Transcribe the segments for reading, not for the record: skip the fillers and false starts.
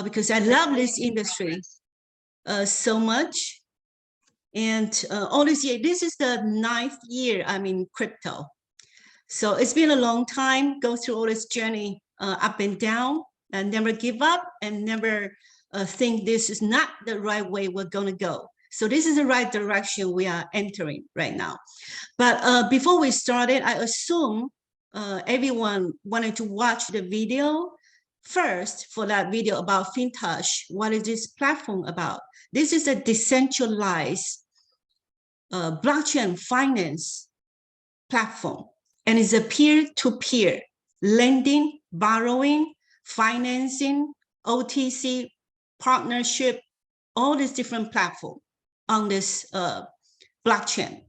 because I love this industry so much. And all this year, this is the 9th year I'm in crypto. So it's been a long time, go through all this journey up and down, and never give up and never think this is not the right way we're going to go. So this is the right direction we are entering right now. But before we started, I assume everyone wanted to watch the video first. For that video about Fintoch, what is this platform about? This is a decentralized blockchain finance platform, and it's a peer-to-peer lending, borrowing, financing, OTC, partnership, all these different platforms on this blockchain.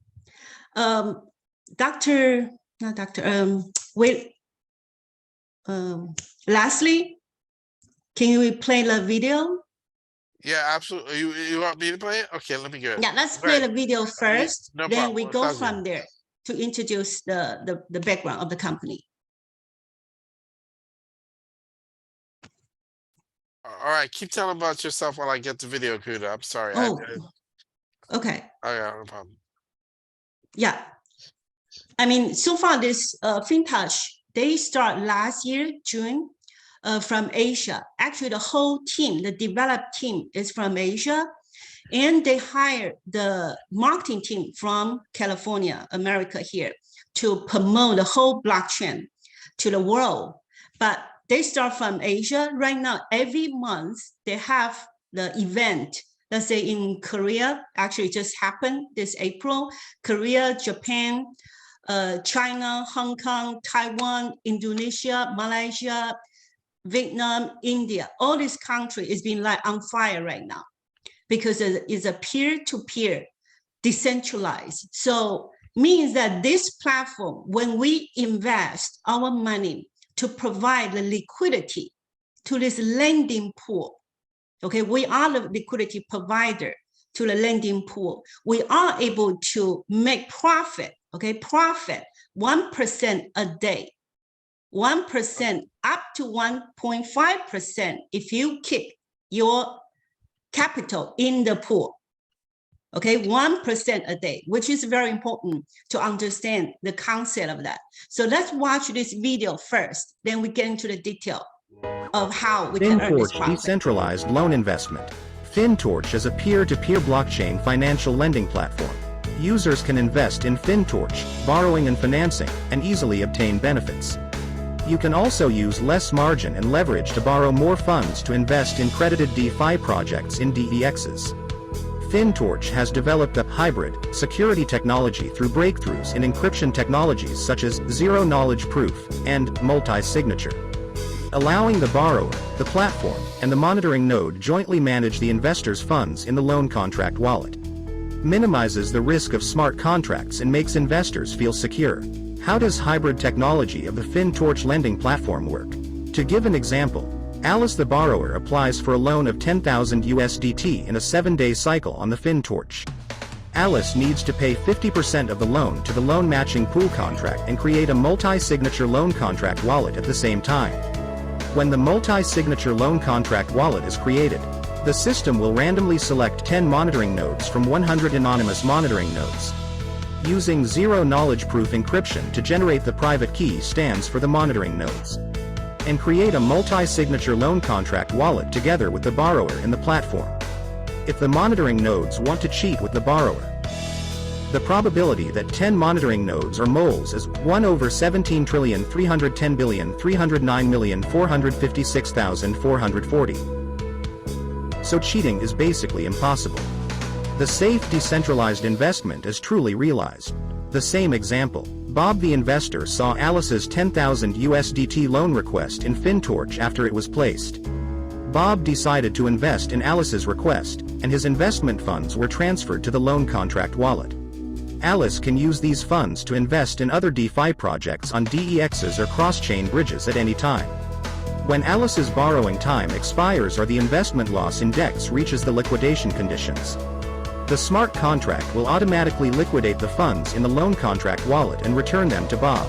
Lastly, can you play the video? Yeah, absolutely. You want me to play it? Okay, let me get it. Yeah, let's play the video first. No then problem. We go from there to introduce the background of the company. All right, keep telling about yourself while I get the video queued up. Sorry. Oh, okay. Oh, yeah, no problem. Yeah. I mean, so far this Fintoch, they start last year, June, from Asia. Actually, the whole team, the developed team is from Asia. And they hired the marketing team from California, America here, to promote the whole blockchain to the world. But they start from Asia. Right now, every month, they have the event. Let's say in Korea, actually just happened this April. Korea, Japan, China, Hong Kong, Taiwan, Indonesia, Malaysia, Vietnam, India. All these countries is being like on fire right now, because it's a peer-to-peer, decentralized. So means that this platform, when we invest our money to provide the liquidity to this lending pool, okay, we are the liquidity provider to the lending pool. We are able to make profit, okay, profit 1% a day, 1% up to 1.5% if you keep your capital in the pool, okay, 1% a day, which is very important to understand the concept of that. So let's watch this video first, then we get into the detail of how we can earn this profit. Decentralized loan investment. Fintoch is a peer-to-peer blockchain financial lending platform. Users can invest in Fintoch, borrowing and financing, and easily obtain benefits. You can also use less margin and leverage to borrow more funds to invest in credited DeFi projects in DEXs. Fintoch has developed a hybrid security technology through breakthroughs in encryption technologies such as zero-knowledge proof and multi-signature, allowing the borrower, the platform, and the monitoring node jointly manage the investor's funds in the loan contract wallet. Minimizes the risk of smart contracts and makes investors feel secure. How does hybrid technology of the Fintoch lending platform work? To give an example, Alice the borrower applies for a loan of 10,000 USDT in a 7-day cycle on the Fintoch. Alice needs to pay 50% of the loan to the loan matching pool contract and create a multi-signature loan contract wallet at the same time. When the multi-signature loan contract wallet is created, the system will randomly select 10 monitoring nodes from 100 anonymous monitoring nodes. Using zero-knowledge proof encryption to generate the private key stands for the monitoring nodes, and create a multi-signature loan contract wallet together with the borrower in the platform. If the monitoring nodes want to cheat with the borrower, the probability that 10 monitoring nodes are moles is 1/17,310,309,456,440. So cheating is basically impossible. The safe decentralized investment is truly realized. The same example, Bob the investor saw Alice's 10,000 USDT loan request in Fintoch after it was placed. Bob decided to invest in Alice's request, and his investment funds were transferred to the loan contract wallet. Alice can use these funds to invest in other DeFi projects on DEXs or cross-chain bridges at any time. When Alice's borrowing time expires or the investment loss index reaches the liquidation conditions, the smart contract will automatically liquidate the funds in the loan contract wallet and return them to Bob.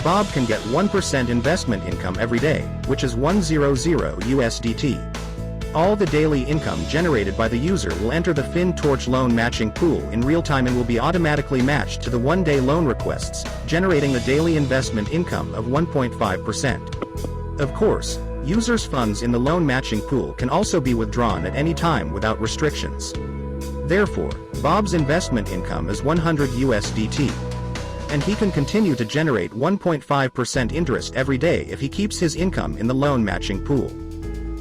Bob can get 1% investment income every day, which is 100 USDT. All the daily income generated by the user will enter the Fintoch loan matching pool in real time and will be automatically matched to the one-day loan requests, generating a daily investment income of 1.5%. Of course, users' funds in the loan matching pool can also be withdrawn at any time without restrictions. Therefore, Bob's investment income is 100 USDT. And he can continue to generate 1.5% interest every day if he keeps his income in the loan matching pool.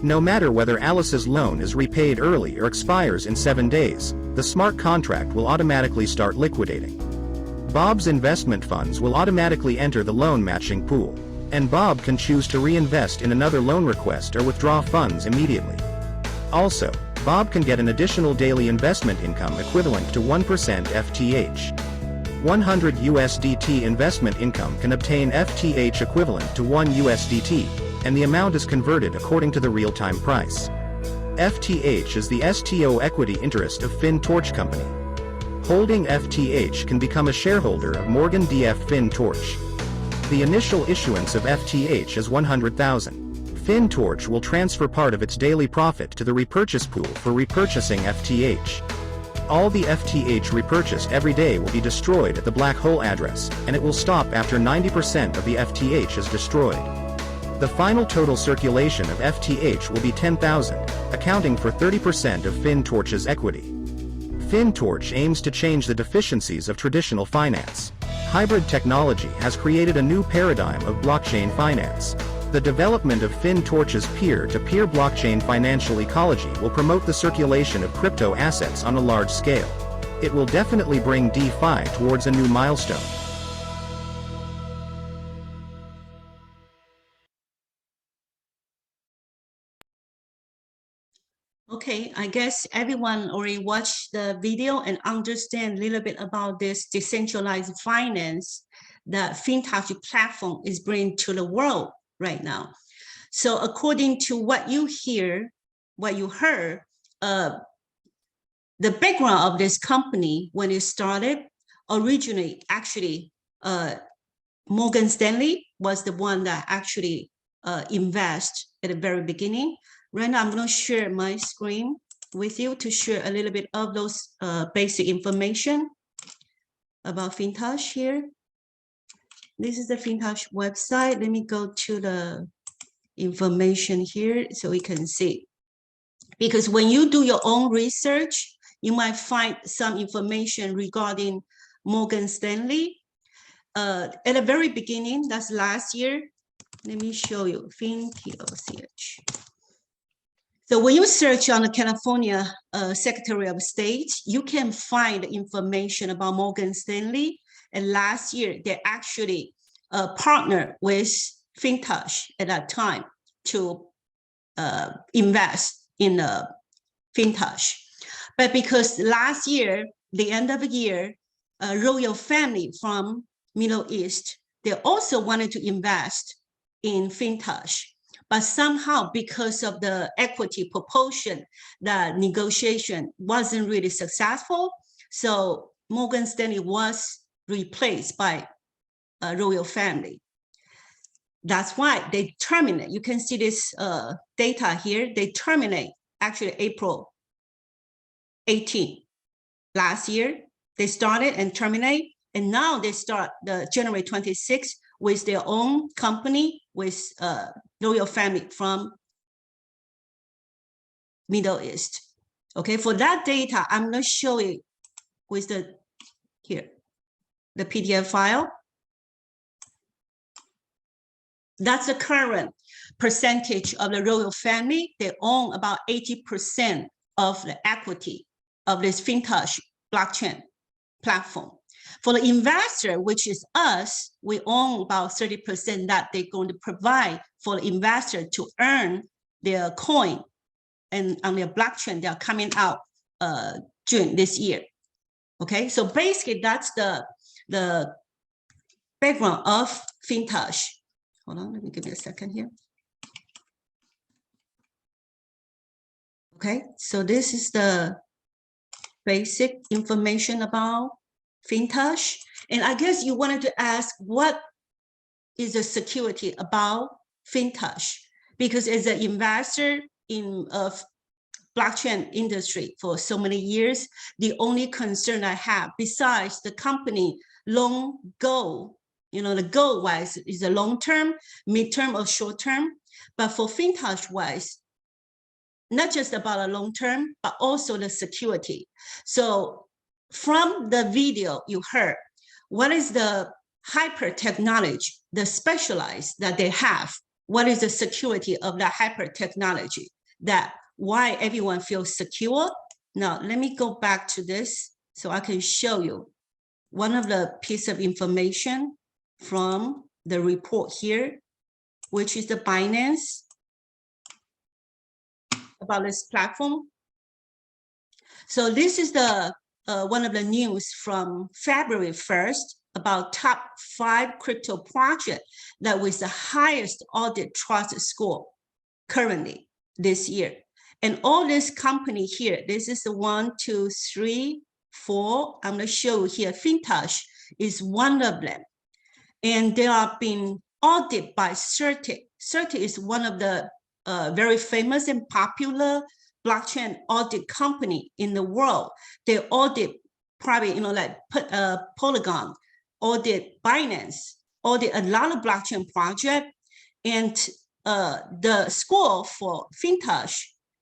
No matter whether Alice's loan is repaid early or expires in 7 days, the smart contract will automatically start liquidating. Bob's investment funds will automatically enter the loan matching pool, and Bob can choose to reinvest in another loan request or withdraw funds immediately. Also, Bob can get an additional daily investment income equivalent to 1% FTH. 100 USDT investment income can obtain FTH equivalent to 1 USDT, and the amount is converted according to the real-time price. FTH is the STO equity interest of Fintoch Company. Holding FTH can become a shareholder of Morgan DF Fintoch. The initial issuance of FTH is 100,000. Fintoch will transfer part of its daily profit to the repurchase pool for repurchasing FTH. All the FTH repurchased every day will be destroyed at the black hole address, and it will stop after 90% of the FTH is destroyed. The final total circulation of FTH will be 10,000, accounting for 30% of Fintoch's equity. Fintoch aims to change the deficiencies of traditional finance. Hybrid technology has created a new paradigm of blockchain finance. The development of Fintoch's peer-to-peer blockchain financial ecology will promote the circulation of crypto assets on a large scale. It will definitely bring DeFi towards a new milestone. Okay, I guess everyone already watched the video and understand a little bit about this decentralized finance that Fintoch platform is bringing to the world right now. So according to what you heard, the background of this company when it started, originally, actually, Morgan Stanley was the one that actually invest at the very beginning. Right now, I'm going to share my screen with you to share a little bit of those basic information about Fintoch here. This is the Fintoch website. Let me go to the information here so we can see. Because when you do your own research, you might find some information regarding Morgan Stanley. At the very beginning, that's last year. Let me show you, Fintoch. So when you search on the California Secretary of State, you can find information about Morgan Stanley. And last year, they actually partnered with Fintoch at that time to invest in Fintoch. But because last year, the end of the year, a royal family from Middle East, they also wanted to invest in Fintoch. But somehow, because of the equity proportion, the negotiation wasn't really successful. So Morgan Stanley was replaced by a royal family. That's why they terminate. You can see this data here. They terminate actually April 18 last year. They started and terminate. And now they start the January 26th with their own company with royal family from Middle East. Okay, for that data, I'm going to show you with the PDF file. That's the current percentage of the royal family. They own about 80% of the equity of this Fintoch blockchain platform. For the investor, which is us, we own about 30% that they're going to provide for the investor to earn their coin and on their blockchain. They are coming out June this year. Okay, so basically that's the background of Fintoch. Hold on, let me give me a second here. Okay, so this is the basic information about Fintoch. And I guess you wanted to ask what is a security about Fintoch, because as an investor in blockchain industry for so many years, the only concern I have, besides the company long goal, the goal wise is a long term, mid-term, or short term, but for Fintoch wise, not just about a long term, but also the security. So from the video you heard, what is the hyper technology, the specialized that they have? What is the security of that hyper technology? That why everyone feels secure? Now, let me go back to this so I can show you one of the piece of information from the report here, which is the Binance about this platform. So this is the one of the news from February 1st about top 5 crypto projects that was the highest audit trust score currently this year. And all this company here, this is the 1, 2, 3, 4. I'm going to show you here. Fintoch is one of them. And they are being audited by Certic. Certic is one of the very famous and popular blockchain audit company in the world. They audit probably, like Polygon, audit Binance, audit a lot of blockchain projects. And the score for Fintoch,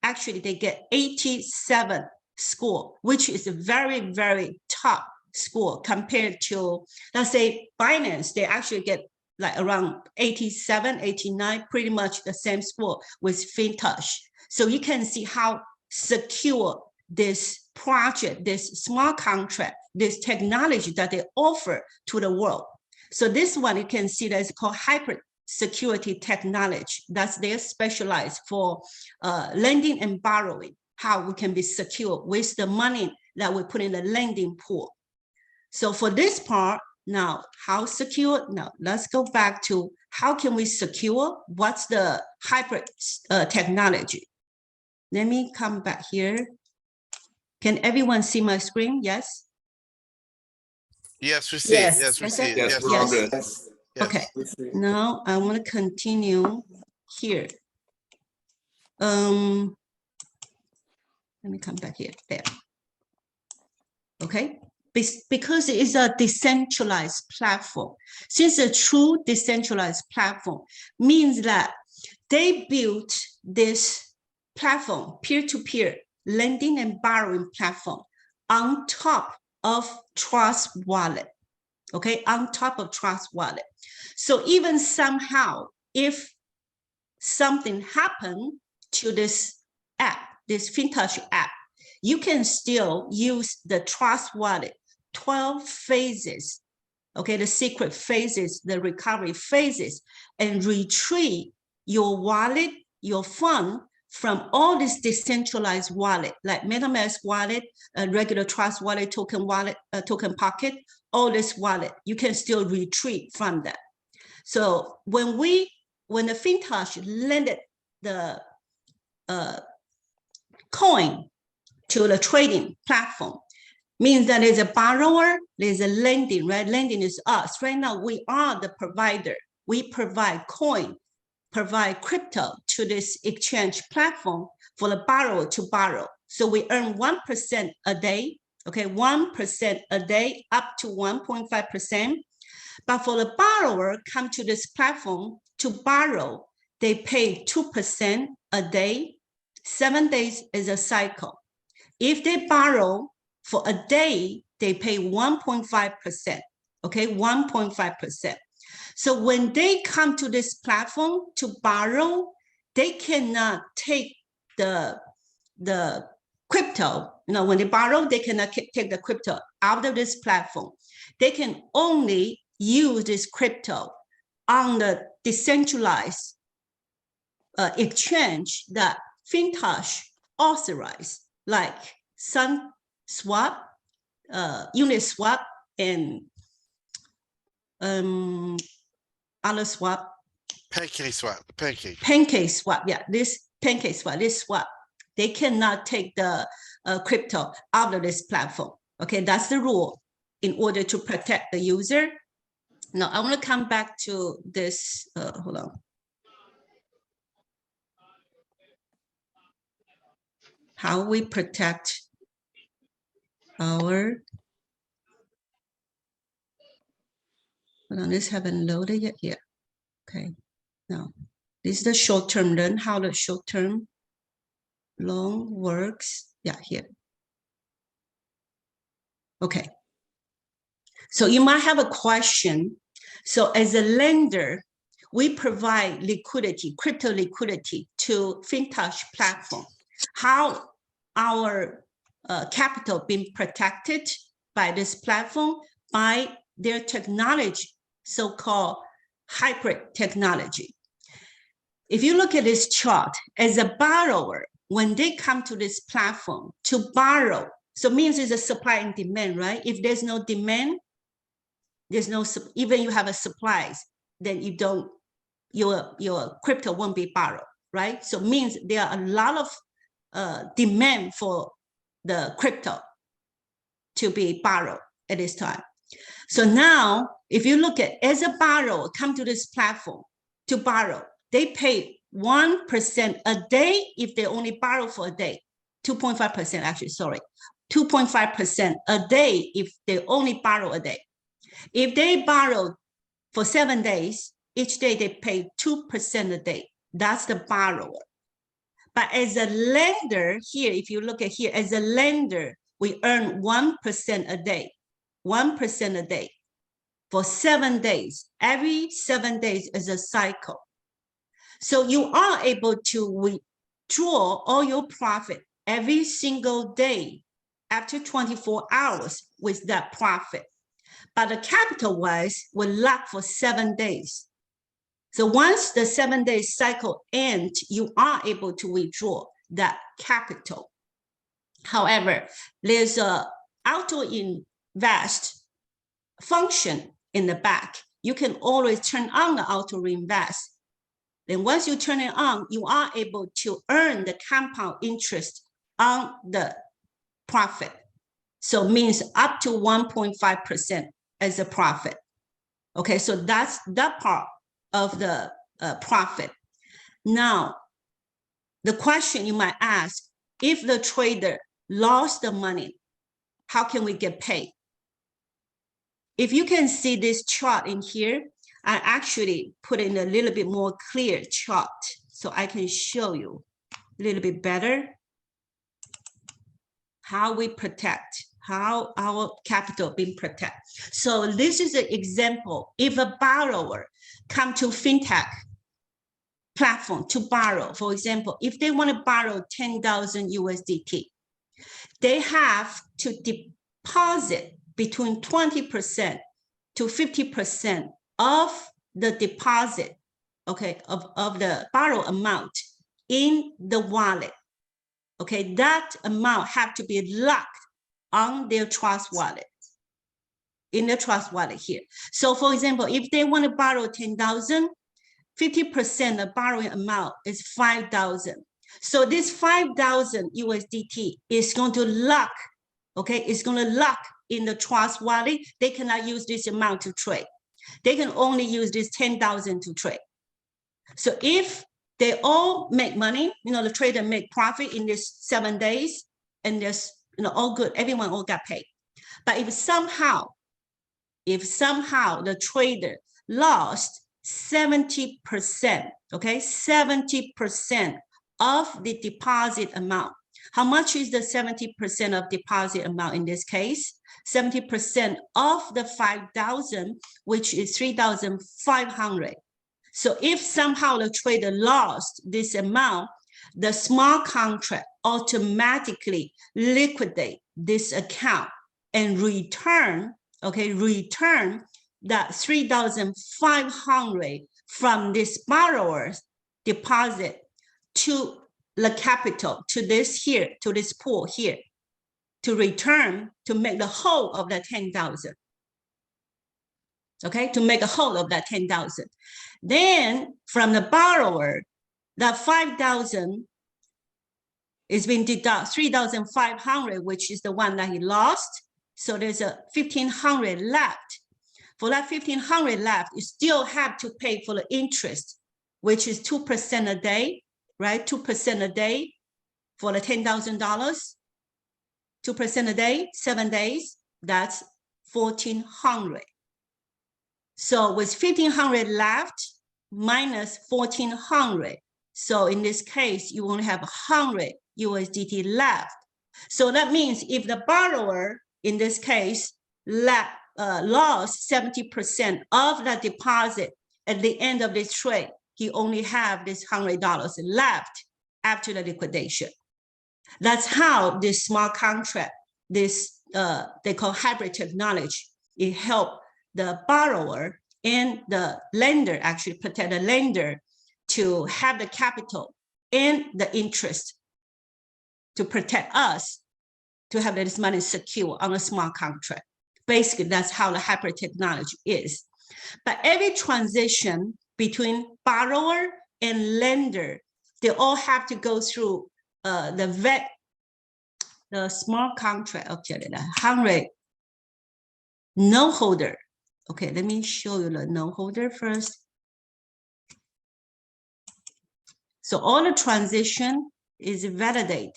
actually they get 87 score, which is a very, very top score compared to, let's say, Binance. They actually get like around 87, 89, pretty much the same score with Fintoch. So you can see how secure this project, this smart contract, this technology that they offer to the world. So this one, you can see that it's called hyper security technology. That's their specialized for lending and borrowing, how we can be secure with the money that we put in the lending pool. So for this part, now, how secure? Now, let's go back to how can we secure? What's the hyper technology? Let me come back here. Can everyone see my screen? Yes? Yes, we see it. Yes, we Yes, see it. Yes, we're all good. Yes. Okay, now I want to continue here. Let me come back here, there. Okay, because it is a decentralized platform. Since a true decentralized platform means that they built this platform, peer-to-peer lending and borrowing platform on top of Trust Wallet, okay, on top of Trust Wallet. So even somehow, if something happened to this app, this Fintoch app, you can still use the Trust Wallet 12 phases, okay, the secret phases, the recovery phases, and retrieve your wallet, your fund from all this decentralized wallet, like MetaMask wallet, regular Trust Wallet, token wallet, token pocket, all this wallet, you can still retrieve from that. So when the Fintoch lended the coin to the trading platform, means that there's a borrower, there's a lending, right? Lending is us. Right now, we are the provider. We provide coin, provide crypto to this exchange platform for the borrower to borrow. So we earn 1% a day, okay, 1% a day up to 1.5%. But for the borrower come to this platform to borrow, they pay 2% a day. 7 days is a cycle. If they borrow for a day, they pay 1.5%, okay, 1.5%. So when they come to this platform to borrow, they cannot take the crypto. When they borrow, they cannot take the crypto out of this platform. They can only use this crypto on the decentralized exchange that Fintoch authorized, like SunSwap, Uniswap, and other swap. PancakeSwap, yeah, this PancakeSwap, this swap, they cannot take the crypto out of this platform. Okay, that's the rule in order to protect the user. Now I want to come back to this, hold on. How we protect our, hold on, this haven't loaded yet here. Okay, now this is the short-term, learn how the short-term loan works. Yeah, here. Okay. So you might have a question. So as a lender, we provide liquidity, crypto liquidity to Fintoch platform. How our capital being protected by this platform? By their technology, so-called hybrid technology. If you look at this chart, as a borrower, when they come to this platform to borrow, so it means it's a supply and demand, right? If there's no demand, there's no, even you have a supplies, then you don't, your crypto won't be borrowed, right? So it means there are a lot of demand for the crypto to be borrowed at this time. So now, if you look at, as a borrower, come to this platform to borrow, they pay 1% a day if they only borrow for a day, 2.5% actually, sorry, 2.5% a day if they only borrow a day. If they borrow for 7 days, each day they pay 2% a day. That's the borrower. But as a lender here, if you look at here, as a lender, we earn 1% a day, 1% a day for 7 days. Every 7 days is a cycle. So you are able to withdraw all your profit every single day after 24 hours with that profit. But the capital-wise will lock for 7 days. So once the 7 day cycle ends, you are able to withdraw that capital. However, there's a auto invest function in the back. You can always turn on the auto reinvest. Then once you turn it on, you are able to earn the compound interest on the profit. So it means up to 1.5% as a profit. Okay, so that's that part of the profit. Now, the question you might ask, if the trader lost the money, how can we get paid? If you can see this chart in here, I actually put in a little bit more clear chart so I can show you a little bit better how we protect, how our capital being protected. So this is an example. If a borrower come to Fintoch platform to borrow, for example, if they want to borrow 10,000 USDT, they have to deposit between 20% to 50% of the deposit, okay, of the borrow amount in the wallet. Okay, that amount have to be locked on their trust wallet, in the trust wallet here. So for example, if they want to borrow 10,000, 50% of borrowing amount is 5,000. So this 5,000 USDT is going to lock, okay, it's going to lock in the trust wallet. They cannot use this amount to trade. They can only use this 10,000 to trade. So if they all make money, you know, the trader make profit in this 7 days, and there's, you know, all good, everyone all got paid. But if somehow the trader lost 70%, okay, 70% of the deposit amount. How much is the 70% of deposit amount in this case? 70% of the 5,000, which is 3,500. So if somehow the trader lost this amount, the smart contract automatically liquidate this account and return, okay, return that 3,500 from this borrower's deposit to the capital, to this here, to this pool here, to return, to make the whole of the 10,000. Okay, to make a whole of that 10,000. Then from the borrower, that 5,000 is being deducted 3,500, which is the one that he lost. So there's a 1,500 left. For that 1,500 left, you still have to pay for the interest, which is 2% a day, right? 2% a day for the $10,000. 2% a day, 7 days, that's 1,400. So with 1,500 left minus 1,400. So in this case, you only have 100 USDT left. So that means if the borrower, in this case, lost 70% of the deposit at the end of this trade, he only have this $100 left after the liquidation. That's how this smart contract, this they call hybrid technology, it helped the borrower and the lender, actually protect the lender to have the capital and the interest to protect us to have this money secure on a smart contract. Basically, that's how the hybrid technology is. But every transition between borrower and lender, they all have to go through the smart contract. Okay, the 100 note holder. Okay, let me show you the note holder first. So all the transition is validated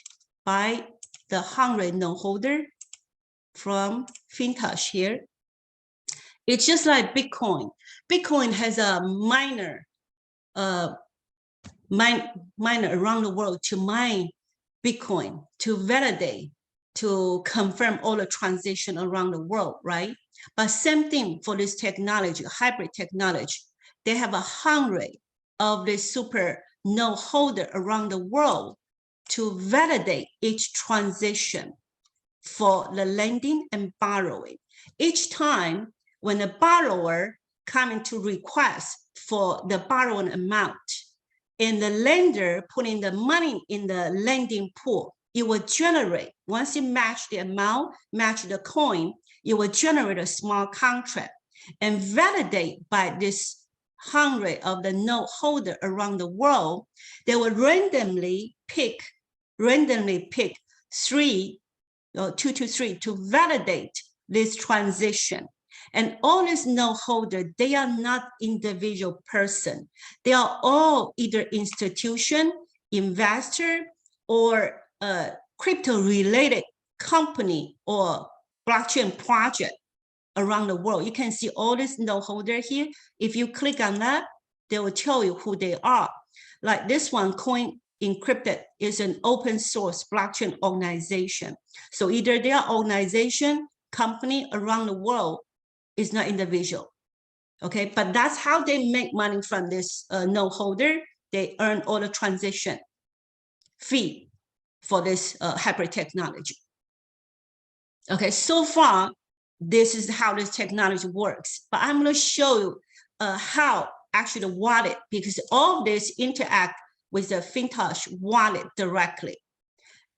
by the 100 note holder from Fintoch here. It's just like Bitcoin. Bitcoin has a miner around the world to mine Bitcoin, to validate, to confirm all the transition around the world, right? But same thing for this technology, hybrid technology. They have 100 of this super node holder around the world to validate each transition for the lending and borrowing. Each time when the borrower coming to request for the borrowing amount and the lender putting the money in the lending pool, it will generate, once it match the amount, match the coin, it will generate a smart contract and validate by this 100 of the note holder around the world. They will randomly pick 3 or 2 to 3 to validate this transition. And all these note holders, they are not individual person. They are all either institution, investor, or crypto-related company or blockchain project around the world. You can see all this note holder here. If you click on that, they will tell you who they are. Like this one, Coin Encrypted, is an open source blockchain organization. So either they are organization, company around the world, is not individual. Okay, but that's how they make money from this note holder. They earn all the transition fee for this hybrid technology. Okay, so far, this is how this technology works. But I'm going to show you how actually the wallet, because all of this interact with the Fintoch wallet directly.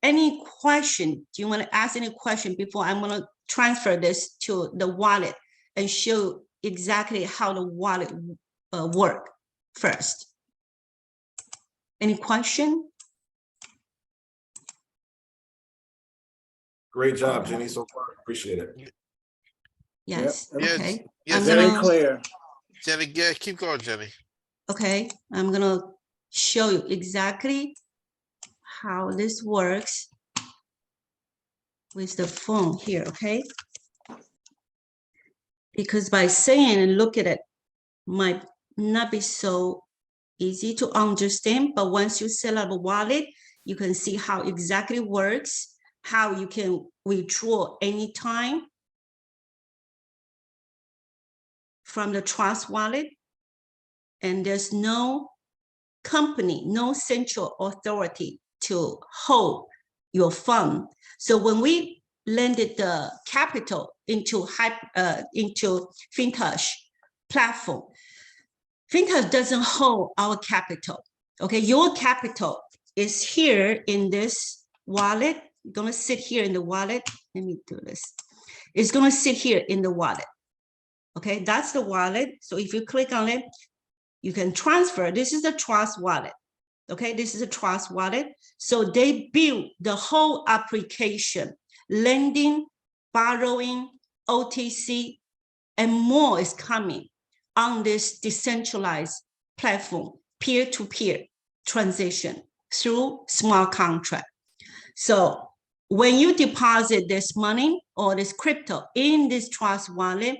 Any question? Do you want to ask any question before I'm going to transfer this to the wallet and show exactly how the wallet work first? Any question? Great job, Jenny, so far. Appreciate it. Yes. Yep. Okay. Yes, Very clear. Jenny, yeah, keep going, Jenny. Okay, I'm gonna show you exactly how this works with the phone here, okay? Because by saying and look at it might not be so easy to understand, but once you set up a wallet, you can see how exactly works, how you can withdraw anytime from the Trust wallet, and there's no company, no central authority to hold your fund. So when we lended the capital into Fintoch platform, Fintoch doesn't hold our capital. Okay, your capital is here in this wallet. It's gonna sit here in the wallet. Let me do this. It's gonna sit here in the wallet. Okay, that's the wallet. So if you click on it, you can transfer. This is the Trust wallet. Okay, this is a Trust wallet. So they build the whole application, lending, borrowing, OTC, and more is coming on this decentralized platform, peer-to-peer transition through smart contract. So when you deposit this money or this crypto in this trust wallet,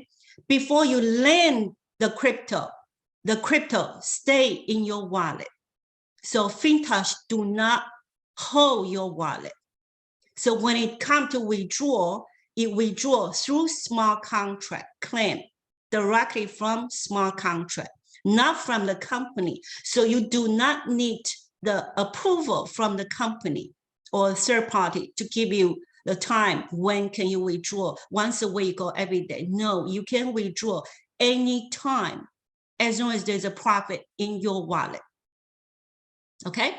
before you lend the crypto stay in your wallet. So Fintoch do not hold your wallet. So when it comes to withdraw, it withdraws through smart contract claim directly from smart contract, not from the company. So you do not need the approval from the company or third party to give you the time when can you withdraw, once a week or every day. No, you can withdraw anytime as long as there's a profit in your wallet. Okay,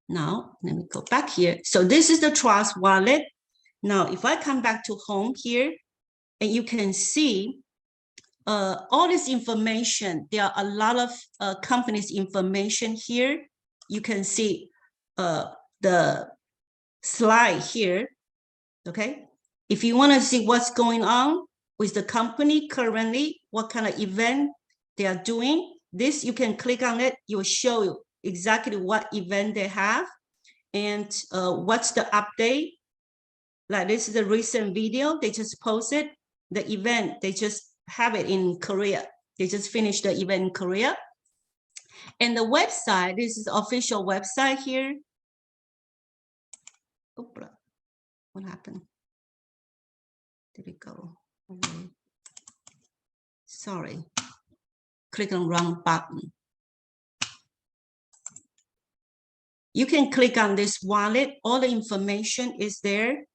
now let me go back here. So this is the trust wallet. Now, if I come back to home here, and you can see all this information, there are a lot of companies' information here. You can see the slide here, okay? If you want to see what's going on with the company currently, what kind of event they are doing, this you can click on it. It will show you exactly what event they have and what's the update. Like this is a recent video they just posted. The event, they just have it in Korea. They just finished the event in Korea. And the website, this is the official website here. Oopla. What happened? Did it go away? Sorry, click on wrong button. You can click on this wallet. All the information is there,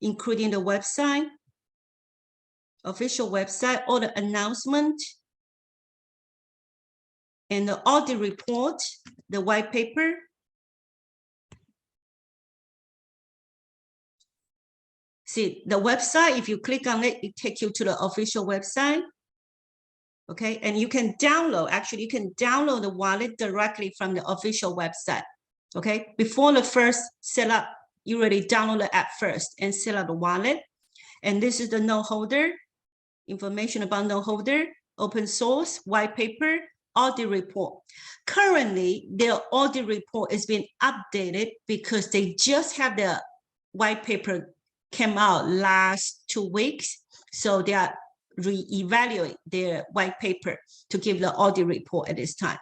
including the website, official website, all the announcement, and the audit report, the white paper. See, the website, if you click on it, it takes you to the official website. Okay, and you can download, actually, you can download the wallet directly from the official website. Okay, before the first setup, you already download the app first and set up the wallet. And this is the note holder, information about note holder, open source, white paper, audit report. Currently, their audit report is being updated because they just have the white paper came out last 2 weeks. So they are re-evaluate their white paper to give the audit report at this time.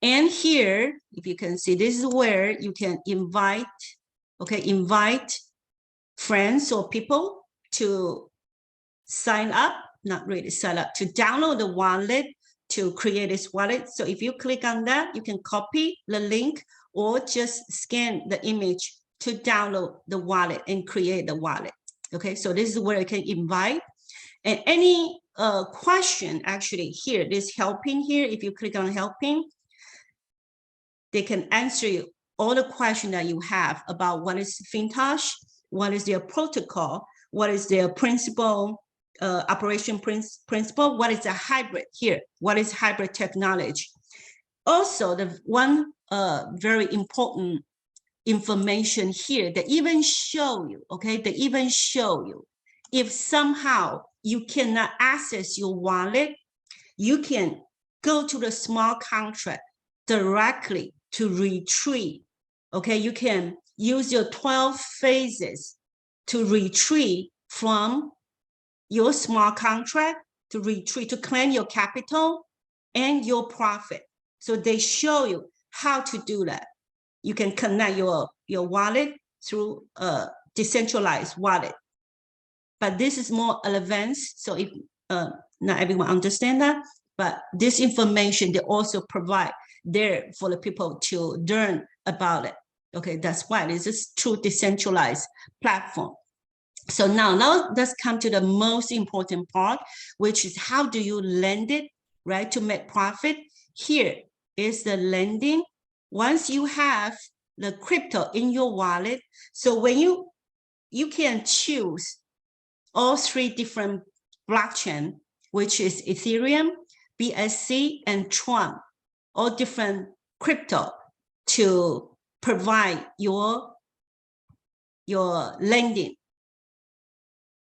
And here, if you can see, this is where you can invite, okay, invite friends or people to sign up, not really sign up, to download the wallet, to create this wallet. So if you click on that, you can copy the link or just scan the image to download the wallet and create the wallet. Okay, so this is where you can invite. And any question, actually, here, this helping here, if you click on helping, they can answer you all the questions that you have about what is Fintoch, what is their protocol, what is their principal, operation principle, what is a hybrid here, what is hybrid technology. Also, the one very important information here, they even show you, okay, they even show you, if somehow you cannot access your wallet, you can go to the smart contract directly to retrieve. Okay, you can use your 12 phases to retrieve from your smart contract, to retrieve, to claim your capital and your profit. So they show you how to do that. You can connect your wallet through a decentralized wallet. But this is more advanced. So if not everyone understand that, but this information they also provide there for the people to learn about it. Okay, that's why this is true decentralized platform. So now let's come to the most important part, which is how do you lend it, right, to make profit. Here is the lending. Once you have the crypto in your wallet, so when you can choose all 3 different blockchain, which is Ethereum, BSC, and Chen, all different crypto to provide your lending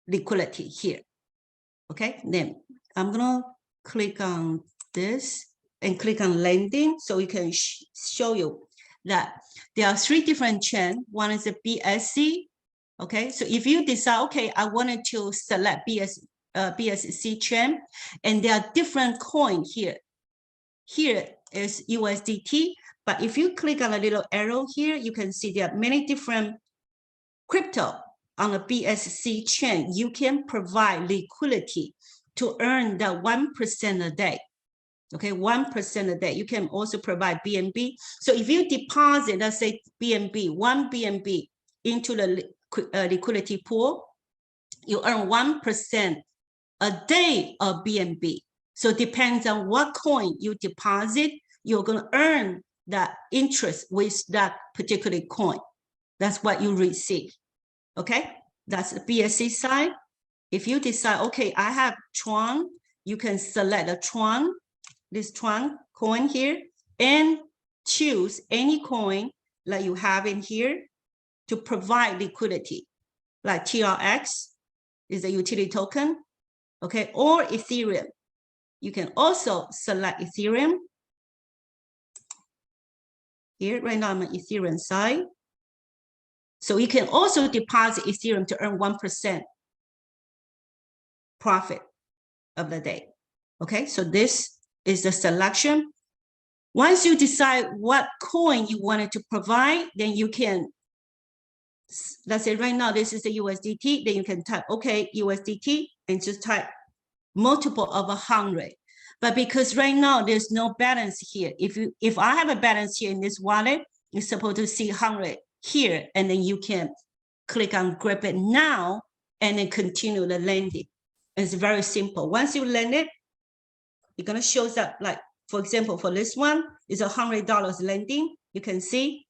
liquidity here. Okay, then I'm gonna click on this and click on lending so we can show you that there are 3 different chain. One is a BSC. Okay, so if you decide, okay, I wanted to select BSC chain, and there are different coin here. Here is USDT, but if you click on a little arrow here, you can see there are many different crypto on a BSC chain. You can provide liquidity to earn that 1% a day. Okay, 1% a day. You can also provide BNB. So if you deposit, let's say BNB, 1 BNB into the liquidity pool, you earn 1% a day of BNB. So it depends on what coin you deposit, you're going to earn that interest with that particular coin. That's what you receive. Okay, that's the BSC side. If you decide, okay, I have Tron, you can select a Tron, this Tron coin here, and choose any coin that you have in here to provide liquidity, like TRX is a utility token, okay, or Ethereum. You can also select Ethereum. Here, right now I'm on Ethereum side. So you can also deposit Ethereum to earn 1% profit of the day. Okay, so this is the selection. Once you decide what coin you wanted to provide, then you can, let's say right now this is the USDT, then you can type, okay, USDT, and just type multiple of 100. But because right now there's no balance here, if I have a balance here in this wallet, you're supposed to see 100 here, and then you can click on grab it now and then continue the lending. It's very simple. Once you lend it, it's gonna show up, like for example, for this one is $100 lending. You can see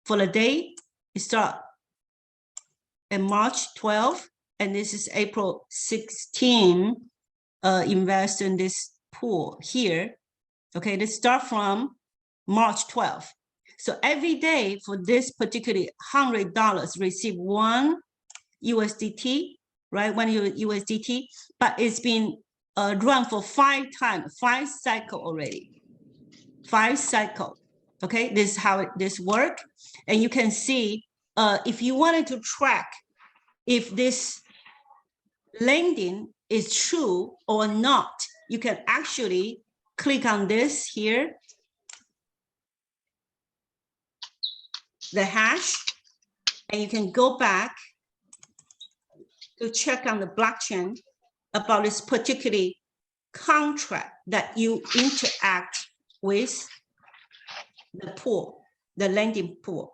for the day it start in March 12, and this is April 16. Invest in this pool here. Okay, let's start from March 12. So every day for this particular $100, receive 1 USDT, right? 1 USDT, but it's been run for 5 times, 5 cycle already, 5 cycle. Okay, this is how this work. And you can see if you wanted to track if this lending is true or not, you can actually click on this here, the hash, and you can go back to check on the blockchain about this particular contract that you interact with the pool, the lending pool.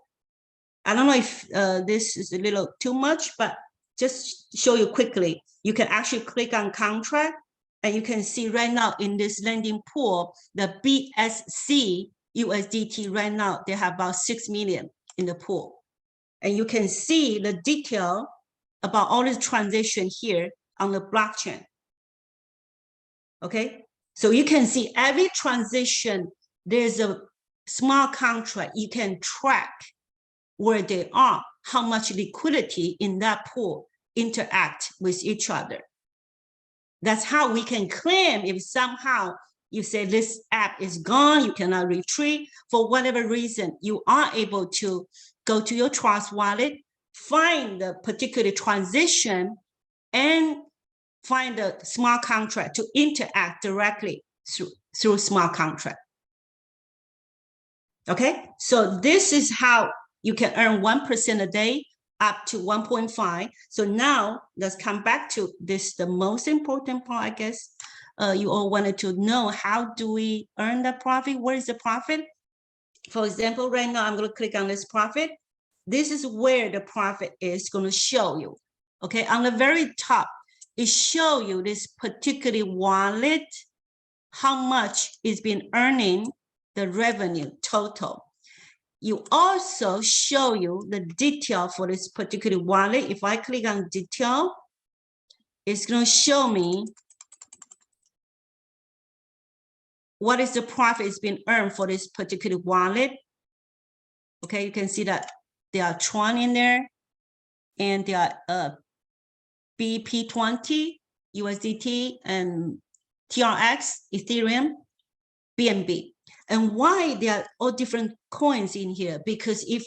I don't know if this is a little too much, but just show you quickly. You can actually click on contract, and you can see right now in this lending pool, the BSC USDT right now, they have about 6 million in the pool. And you can see the detail about all this transaction here on the blockchain. Okay, so you can see every transaction, there's a smart contract. You can track where they are, how much liquidity in that pool interact with each other. That's how we can claim if somehow you say this app is gone, you cannot retrieve for whatever reason, you are able to go to your Trust wallet, find the particular transition, and find the smart contract to interact directly through smart contract. Okay, so this is how you can earn 1% a day up to 1.5. So now let's come back to this, the most important part, I guess. You all wanted to know, how do we earn the profit? Where is the profit? For example, right now I'm going to click on this profit. This is where the profit is going to show you. Okay, on the very top, it shows you this particular wallet, how much is been earning the revenue total. You also show you the detail for this particular wallet. If I click on detail, it's going to show me what is the profit is being earned for this particular wallet. Okay, you can see that there are Tron in there, and there are BP20, USDT, and TRX, Ethereum, BNB. And why there are all different coins in here? Because if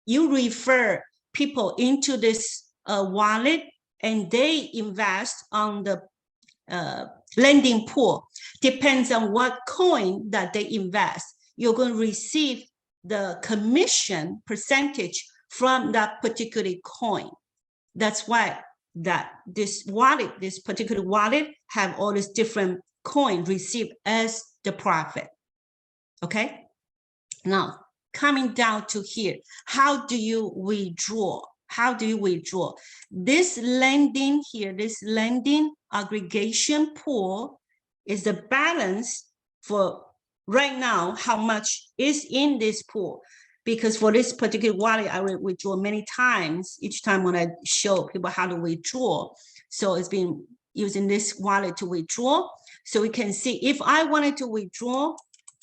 you refer people into this wallet and they invest on the lending pool, depends on what coin that they invest, you're going to receive the commission percentage from that particular coin. That's why that this wallet, this particular wallet, have all these different coins received as the profit. Okay, now coming down to here, how do you withdraw? How do you withdraw? This lending here, this lending aggregation pool is the balance for right now, how much is in this pool. Because for this particular wallet, I will withdraw many times, each time when I show people how to withdraw. So it's been using this wallet to withdraw. So we can see if I wanted to withdraw,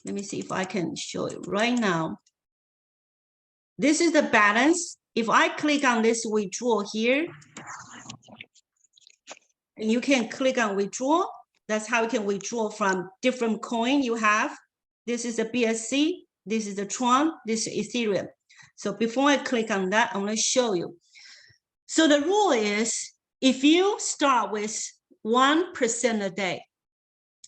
let me see if I can show it right now. This is the balance. If I click on this withdraw here, and you can click on withdraw, that's how you can withdraw from different coin you have. This is the BSC, this is the Tron, this is Ethereum. So before I click on that, I'm going to show you. So the rule is, if you start with 1% a day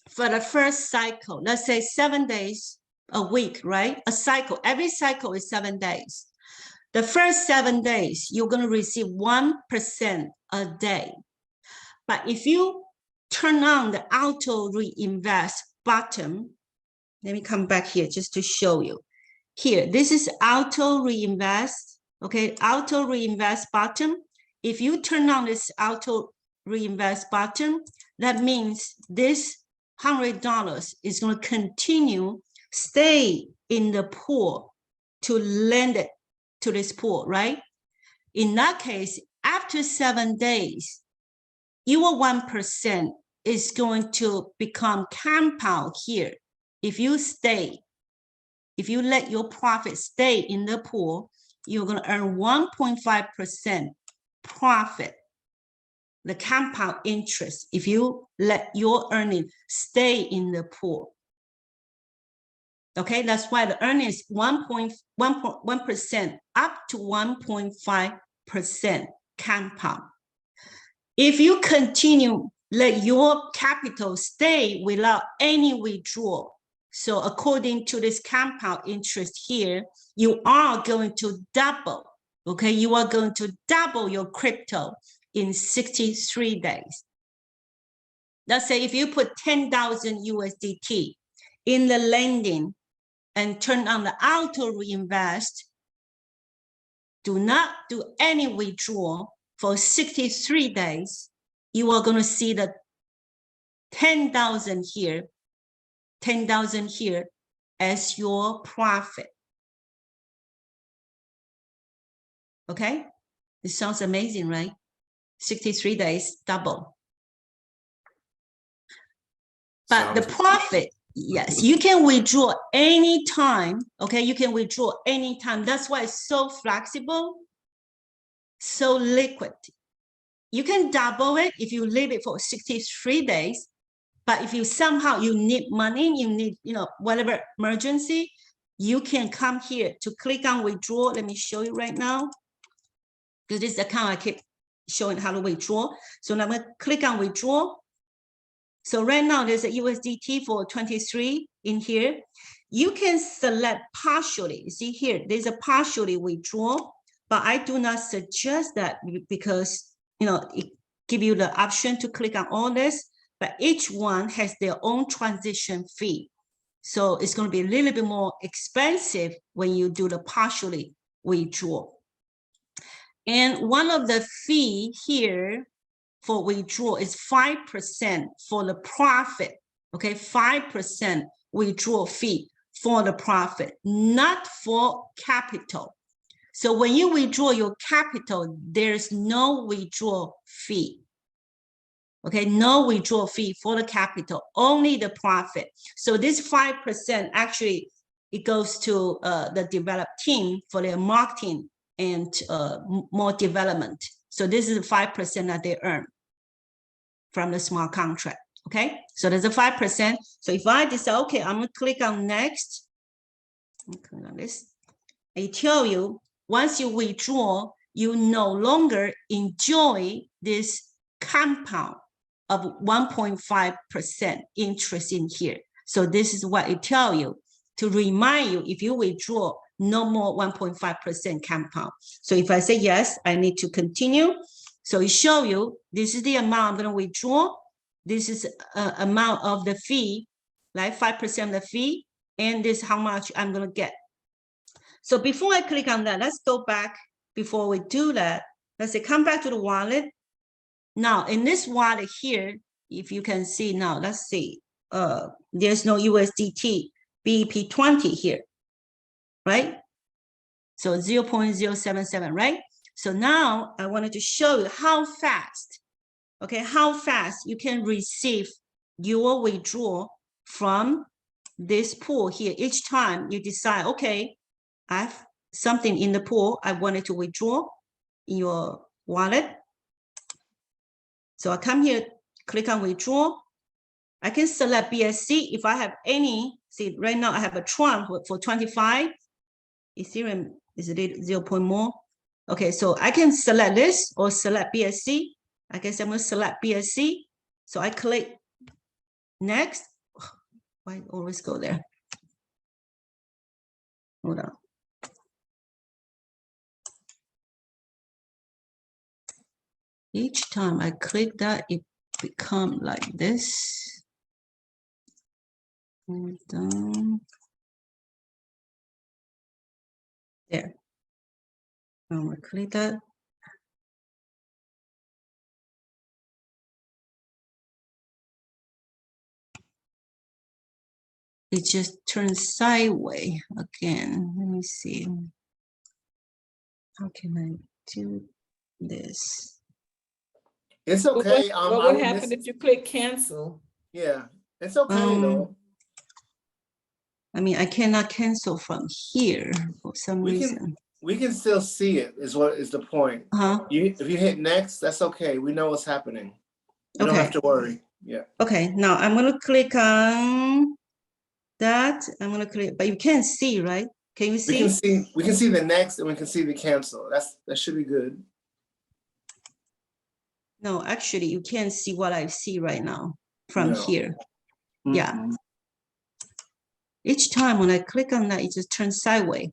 for the first cycle, let's say 7 days a week, right? A cycle, every cycle is 7 days. The first 7 days, you're going to receive 1% a day. But if you turn on the auto reinvest button, let me come back here just to show you. Here, this is auto reinvest, okay? Auto reinvest button. If you turn on this auto reinvest button, that means this $100 is going to continue, stay in the pool to lend it to this pool, right? In that case, after 7 days, your 1% is going to become compound here. If you stay, if you let your profit stay in the pool, you're going to earn 1.5% profit, the compound interest, if you let your earning stay in the pool. Okay, that's why the earning is 1.1% up to 1.5% compound. If you continue, let your capital stay without any withdrawal. So according to this compound interest here, you are going to double, okay? You are going to double your crypto in 63 days. Let's say if you put 10,000 USDT in the lending and turn on the auto reinvest, do not do any withdrawal for 63 days, you are going to see the 10,000 here, 10,000 here as your profit. Okay, it sounds amazing, right? 63 days, double. But the profit, yes, you can withdraw anytime, okay? You can withdraw anytime. That's why it's so flexible, so liquid. You can double it if you leave it for 63 days. But if you somehow you need money, you need, whatever emergency, you can come here to click on withdraw. Let me show you right now. Because this account I keep showing how to withdraw. So now I'm going to click on withdraw. So right now there's a USDT for 23 in here. You can select partially. You see here, there's a partially withdraw, but I do not suggest that because, it gives you the option to click on all this, but each one has their own transition fee. So it's going to be a little bit more expensive when you do the partially withdraw. And one of the fee here for withdrawal is 5% for the profit, okay? 5% withdrawal fee for the profit, not for capital. So when you withdraw your capital, there's no withdrawal fee, okay? No withdrawal fee for the capital, only the profit. So this 5% actually, it goes to the developed team for their marketing and more development. So this is 5% that they earn. from the smart contract. Okay, so there's a 5%. So if I decide, okay, I'm gonna click on next, click on this, I tell you, once you withdraw, you no longer enjoy this compound of 1.5% interest in here. So this is what it tells you to remind you, if you withdraw, no more 1.5% compound. So if I say yes, I need to continue. So it show you, this is the amount I'm going to withdraw. This is amount of the fee, like 5% of the fee, and this is how much I'm going to get. So before I click on that, let's go back. Before we do that, let's say come back to the wallet. Now in this wallet here, if you can see now, let's see, there's no USDT BEP20 here, right? So 0.077, right? So now I wanted to show you how fast, okay, how fast you can receive your withdrawal from this pool here. Each time you decide, okay, I have something in the pool I wanted to withdraw in your wallet. So I come here, click on withdraw. I can select BSC if I have any. See, right now I have a Tron for 25. Ethereum is a little 0 point more. Okay, so I can select this or select BSC. I guess I'm going to select BSC. So I click next. Why always go there? Hold on. Each time I click that, it becomes like this. Hold on. There. I'm going to click that. It just turns sideways again. Let me see. How can I do this? It's okay. What would happen if you click cancel? Yeah, it's okay though. I mean, I cannot cancel from here for some reason. We can still see it. Is what is the point? If you hit next, that's okay. We know what's happening. You don't have to worry. Yeah. Okay. Now I'm gonna click on that. I'm gonna click, but you can't see, right? Can you see? We can see the next, and we can see the cancel. That should be good. No, actually, you can't see what I see right now from here. Yeah. Each time when I click on that, it just turns sideways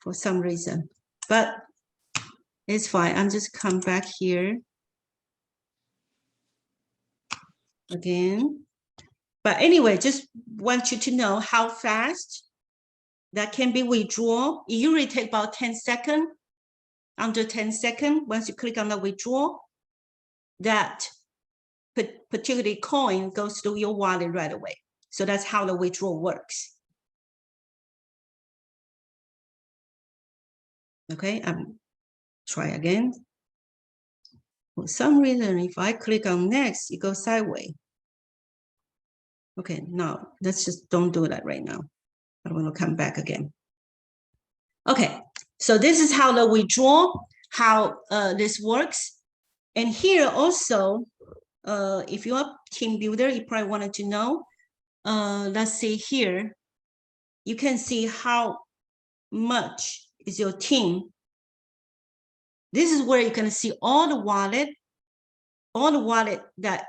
for some reason, but it's fine. I'm just come back here again. But anyway, just want you to know how fast that can be withdrawn. It usually take about 10 seconds, under 10 seconds. Once you click on the withdraw, that particular coin goes to your wallet right away. So that's how the withdrawal works. Okay, try again. For some reason, if I click on next, it goes sideways. Okay, now let's just don't do that right now. I want to come back again. Okay, so this is how the withdrawal, how this works. And here also, if you're a team builder, you probably wanted to know, let's see here, you can see how much is your team. This is where you can see all the wallet that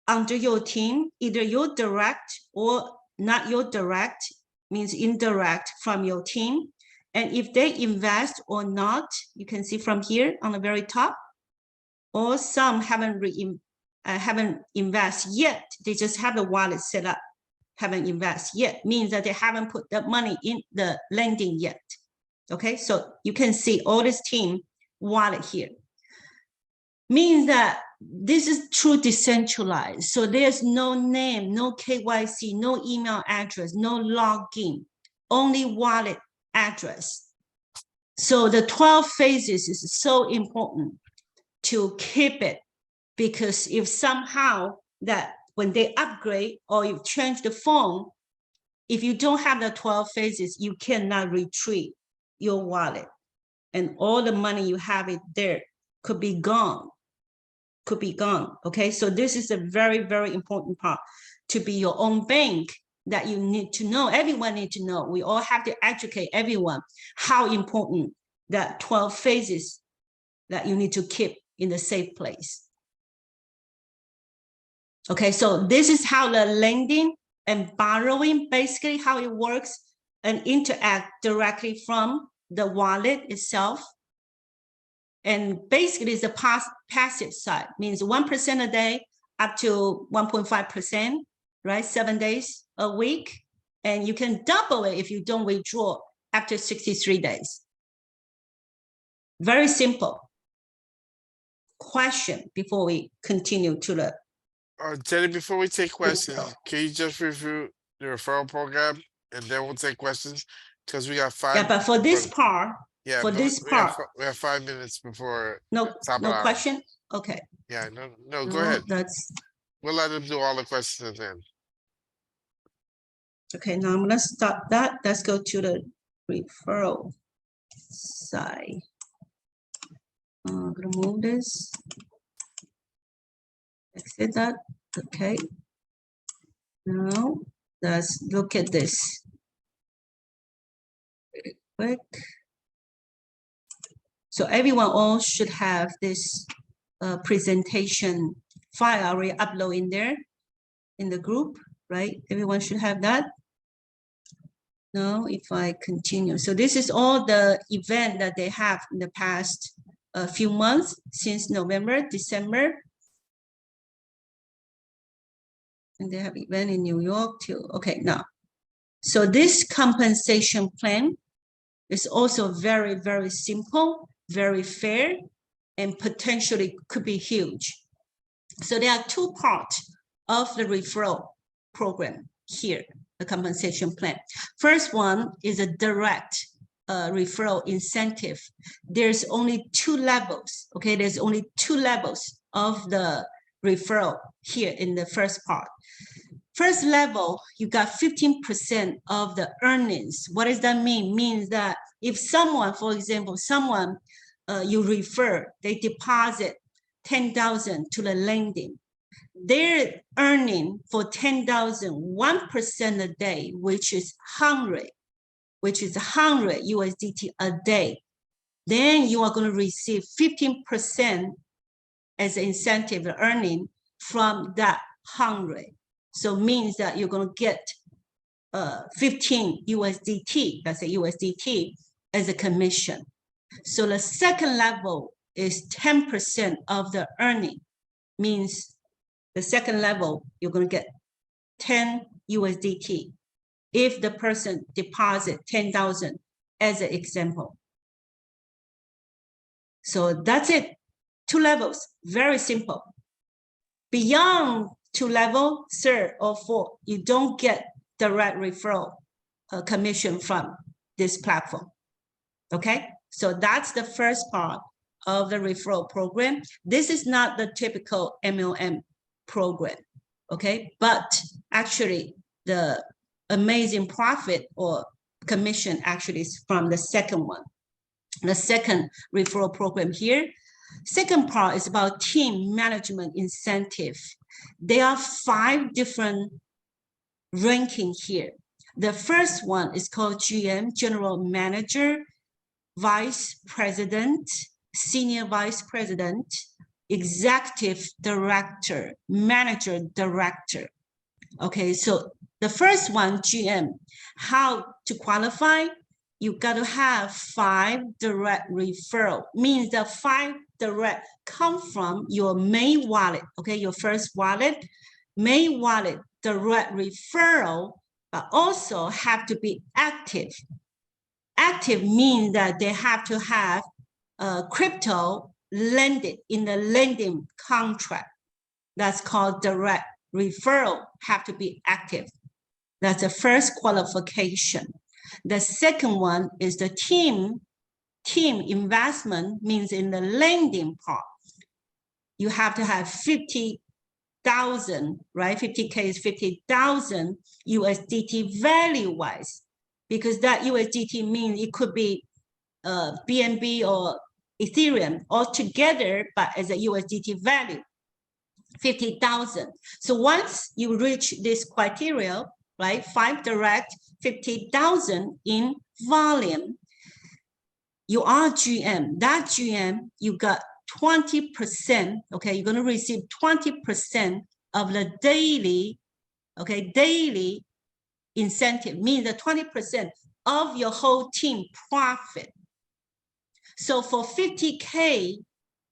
under your team, either your direct or not your direct, means indirect from your team. And if they invest or not, you can see from here on the very top, or some haven't invested yet. They just have the wallet set up, haven't invested yet, means that they haven't put the money in the lending yet. Okay, so you can see all this team wallet here. Means that this is true decentralized. So there's no name, no KYC, no email address, no login, only wallet address. So the 12 phases is so important to keep it, because if somehow that when they upgrade or you change the phone, if you don't have the 12 phases, you cannot retrieve your wallet, and all the money you have it there could be gone. could be gone. Okay, so this is a very, very important part. To be your own bank, that you need to know, everyone need to know. We all have to educate everyone how important that 12 phases that you need to keep in a safe place. Okay, so this is how the lending and borrowing, basically how it works and interact directly from the wallet itself. And basically it's the passive side, means 1% a day up to 1.5%, right? 7 days a week. And you can double it if you don't withdraw after 63 days. Very simple. Question before we continue to the Jenny, before we take questions, can you just review the referral program and then we'll take questions? Because we got 5. Yeah, but for this part, yeah, for this part, we have 5 minutes before. no question. Okay. Yeah, no, go ahead. We'll let them do all the questions then. Okay, now I'm gonna stop that. Let's go to the referral side. I'm gonna move this. Exit that. Okay. Now let's look at this very quick. So everyone all should have this presentation file already upload in there in the group, right? Everyone should have that. Now, if I continue, so this is all the event that they have in the past few months since November, December. And they have event in New York too. Okay, now, so this compensation plan is also very, very simple, very fair, and potentially could be huge. So there are 2 parts of the referral program here, the compensation plan. First one is a direct referral incentive. There's only 2 levels, okay? There's only 2 levels of the referral here in the first part. First level, you got 15% of the earnings. What does that mean? Means that if someone, for example, someone you refer, they deposit 10,000 to the lending, they're earning for 10,000, 1% a day, which is 100 USDT a day. Then you are going to receive 15% as an incentive earning from that 100. So means that you're going to get 15 USDT, that's a USDT, as a commission. So the second level is 10% of the earning, means the second level, you're going to get 10 USDT if the person deposit 10,000 as an example. So that's it, 2 levels, very simple. Beyond 2 level, 3rd or 4th, you don't get direct referral commission from this platform. Okay, so that's the first part of the referral program. This is not the typical MLM program, okay, but actually the amazing profit or commission actually is from the second one, the second referral program here. Second part is about team management incentive. There are 5 different rankings here. The first one is called GM, General Manager, Vice President, Senior Vice President, Executive Director, Manager Director. Okay, so the first one, GM, how to qualify? You got to have 5 direct referral, means that 5 direct come from your main wallet, okay, your first wallet, main wallet, direct referral, but also have to be active. Active means that they have to have crypto lended in the lending contract. That's called direct referral, have to be active. That's the first qualification. The second one is the team investment, means in the lending part, you have to have 50,000, right? 50K is 50,000 USDT value-wise, because that USDT means it could be BNB or Ethereum all together, but as a USDT value, 50,000. So once you reach this criteria, right, 5 direct, 50,000 in volume, you are GM. That GM, you got 20%, okay, you're going to receive 20% of the daily, okay, daily incentive, means that 20% of your whole team profit. So for 50K,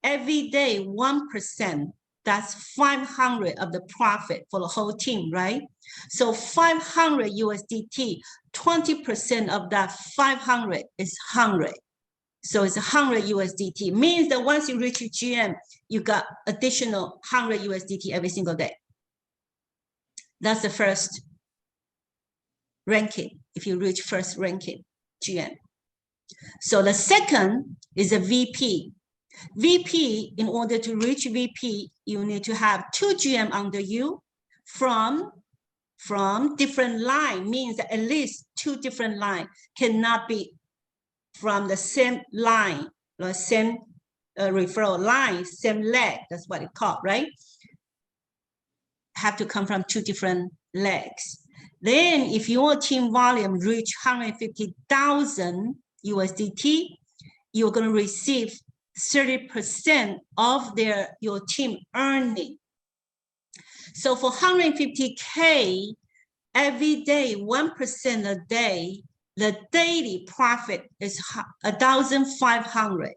every day, 1%, that's 500 of the profit for the whole team, right? So 500 USDT, 20% of that 500 is 100. So it's 100 USDT, means that once you reach your GM, you got additional 100 USDT every single day. That's the first ranking, if you reach first ranking, GM. So the second is a VP. VP, in order to reach VP, you need to have 2 GM under you from different line, means that at least 2 different line, cannot be from the same line, the same referral line, same leg, that's what it's called, right? Have to come from 2 different legs. Then if your team volume reach 150,000 USDT, you're going to receive 30% of your team earning. So for 150K, every day, 1% a day, the daily profit is 1,500,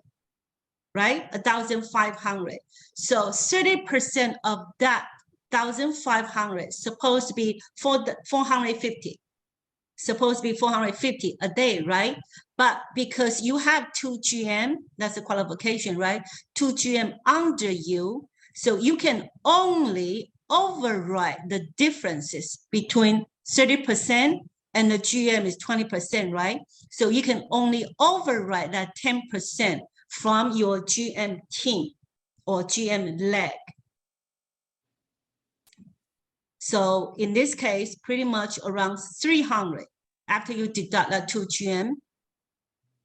right? 1,500. So 30% of that 1,500 supposed to be 450. Supposed to be 450 a day, right? But because you have 2 GM, that's the qualification, right? 2 GM under you, so you can only override the differences between 30% and the GM is 20%, right? So you can only override that 10% from your GM team or GM leg. So in this case, pretty much around 300 after you deduct that 2 GM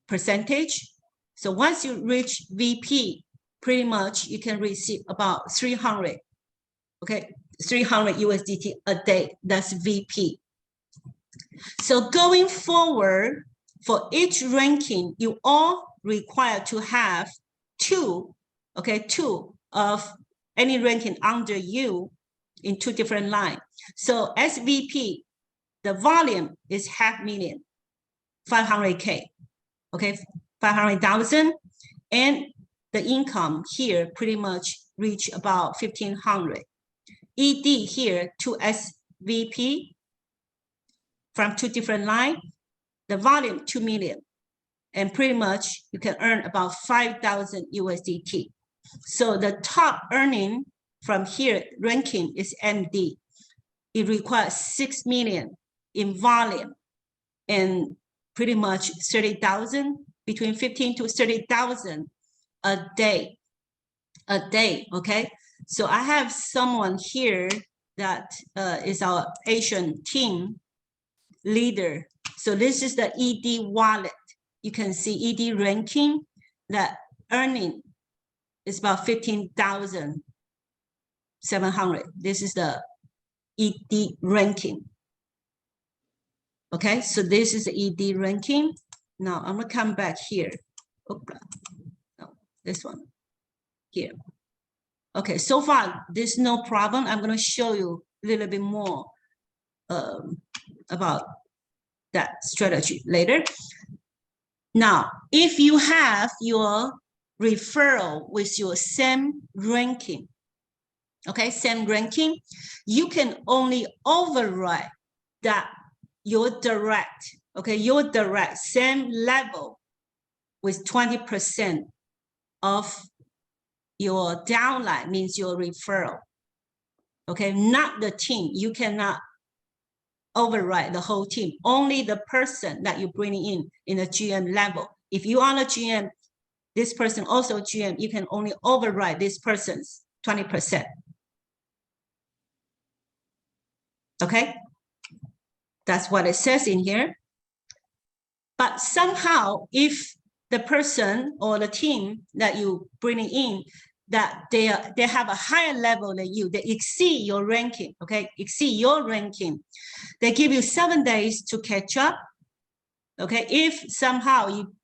percentage. So once you reach VP, pretty much you can receive about 300, okay, 300 USDT a day, that's VP. So going forward, for each ranking, you all require to have 2, okay, 2 of any ranking under you in 2 different lines. So SVP, the volume is 500,000, 500K, okay, 500,000, and the income here pretty much reach about 1,500. ED here, 2 SVP from 2 different lines, the volume 2 million, and pretty much you can earn about 5,000 USDT. So the top earning from here ranking is MD. It requires 6 million in volume and pretty much 30,000, between 15 to 30,000 a day, okay? So I have someone here that is our Asian team leader. So this is the ED wallet. You can see ED ranking, that earning is about 15,700. This is the ED ranking. Okay, so this is the ED ranking. Now I'm gonna come back here. No, this one here. Okay, so far there's no problem. I'm gonna show you a little bit more about that strategy later. Now, if you have your referral with your same ranking, okay, same ranking, you can only override that your direct, okay, your direct same level with 20% of your downline, means your referral, okay, not the team. You cannot override the whole team, only the person that you're bringing in the GM level. If you are a GM, this person also GM, you can only override this person's 20%. Okay, that's what it says in here. But somehow, if the person or the team that you bring in, that they have a higher level than you. They exceed your ranking, okay? Exceed your ranking. They give you 7 days to catch up, okay? If somehow you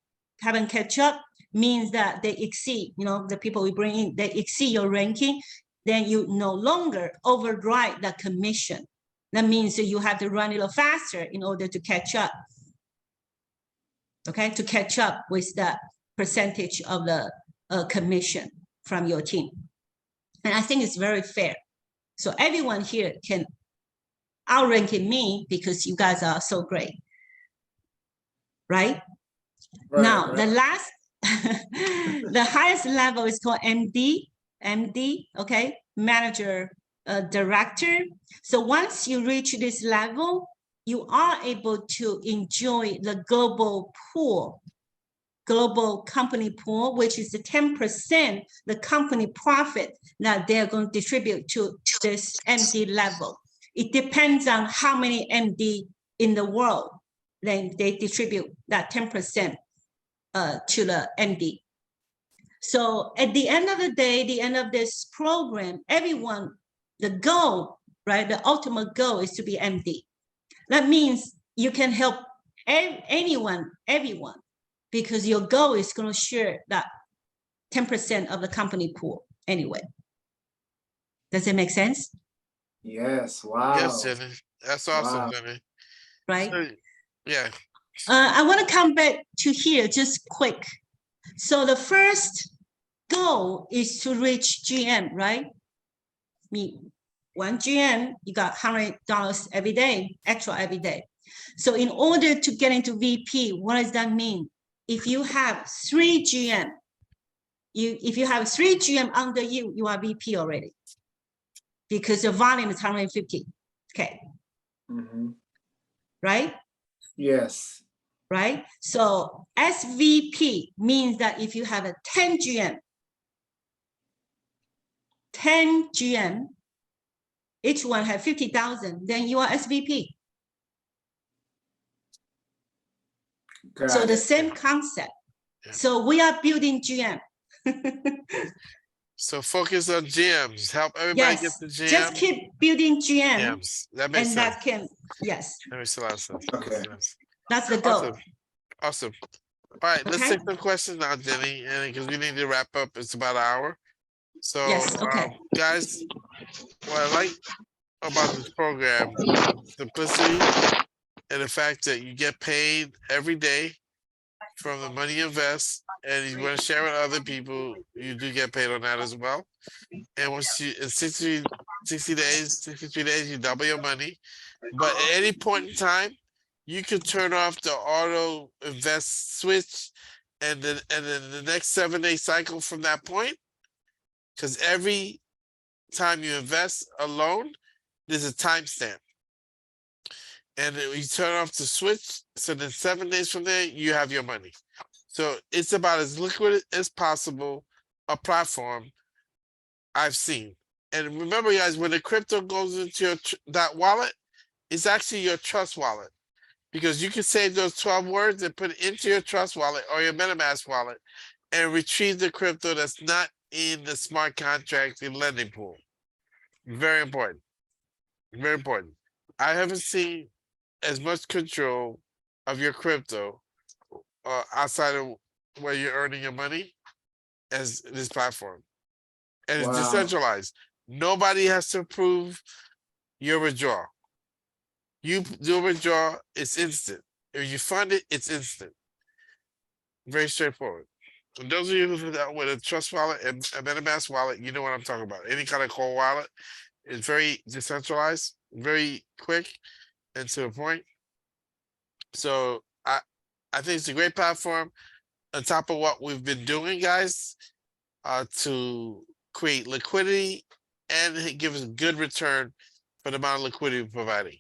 haven't catch up, means that they exceed, you know, the people we bring in, they exceed your ranking, then you no longer override the commission. That means that you have to run a little faster in order to catch up, okay? To catch up with the percentage of the commission from your team. And I think it's very fair. So everyone here can outrank me because you guys are so great, right? Now, the last, the highest level is called MD, okay? Manager, director. So once you reach this level, you are able to enjoy the global pool, global company pool, which is the 10% the company profit that they're going to distribute to this MD level. It depends on how many MD in the world, then they distribute that 10% to the MD. So at the end of the day, the end of this program, everyone, the goal, right? The ultimate goal is to be MD. That means you can help anyone, everyone, because your goal is going to share that 10% of the company pool anyway. Does it make sense? Yes. Wow. Yes, Jenny. That's awesome, Wow. Jenny. Right? So, yeah. I want to come back to here just quick. So the first goal is to reach GM, right? One GM, you got $100 every day, extra every day. So in order to get into VP, what does that mean? If you have 3 GM, if you have 3 GM under you, you are VP already because your volume is 150. Okay. Mm-hmm. Right? Yes. Right? So SVP means that if you have a 10 GM, each one have 50,000, then you are SVP. So the same concept. Yeah. So we are building GM. So focus on GMs. Help everybody get the GM. Just keep building GM. GMs. That makes sense. That can, yes. That makes a lot of sense. Okay. That's the goal. Awesome. Awesome. All right, let's take some questions now, Jenny, and because we need to wrap up. It's about an hour. So, yes, okay. Guys, what I like about this program, simplicity, and the fact that you get paid every day from the money you invest, and you want to share with other people, you do get paid on that as well. And once you in 60 days, 63 days, you double your money. But at any point in time, you could turn off the auto invest switch, and then the next 7-day cycle from that point, because every time you invest alone, there's a timestamp. And you turn off the switch, so then 7 days from there, you have your money. So it's about as liquid as possible, a platform I've seen. And remember, guys, when the crypto goes into your that wallet, it's actually your trust wallet, because you can save those 12 words and put it into your trust wallet or your MetaMask wallet and retrieve the crypto that's not in the smart contract and lending pool. Very important. Very important. I haven't seen as much control of your crypto outside of where you're earning your money as this platform. And it's decentralized. Nobody has to approve your withdrawal. You do a withdrawal, it's instant. If you fund it, it's instant. Very straightforward. And those of you who do that with a trust wallet and a MetaMask wallet, you know what I'm talking about. Any kind of core wallet is very decentralized, very quick, and to the point. So I think it's a great platform on top of what we've been doing, guys, to create liquidity and give us a good return for the amount of liquidity we're providing.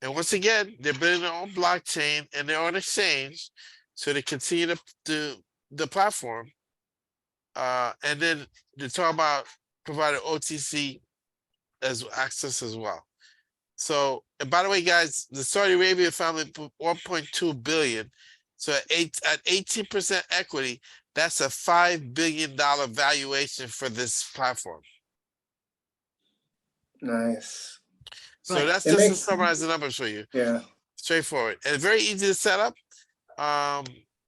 And once again, they're building their own blockchain and their own exchange, so they continue to the platform. And then they talk about providing OTC as access as well. So, and by the way, guys, the Saudi Arabia family put 1.2 billion. So at 18% equity, That's a $5 billion valuation for this platform. Nice. So Right. that's It just to makes- summarize the numbers for you. Yeah. Straightforward and very easy to set up.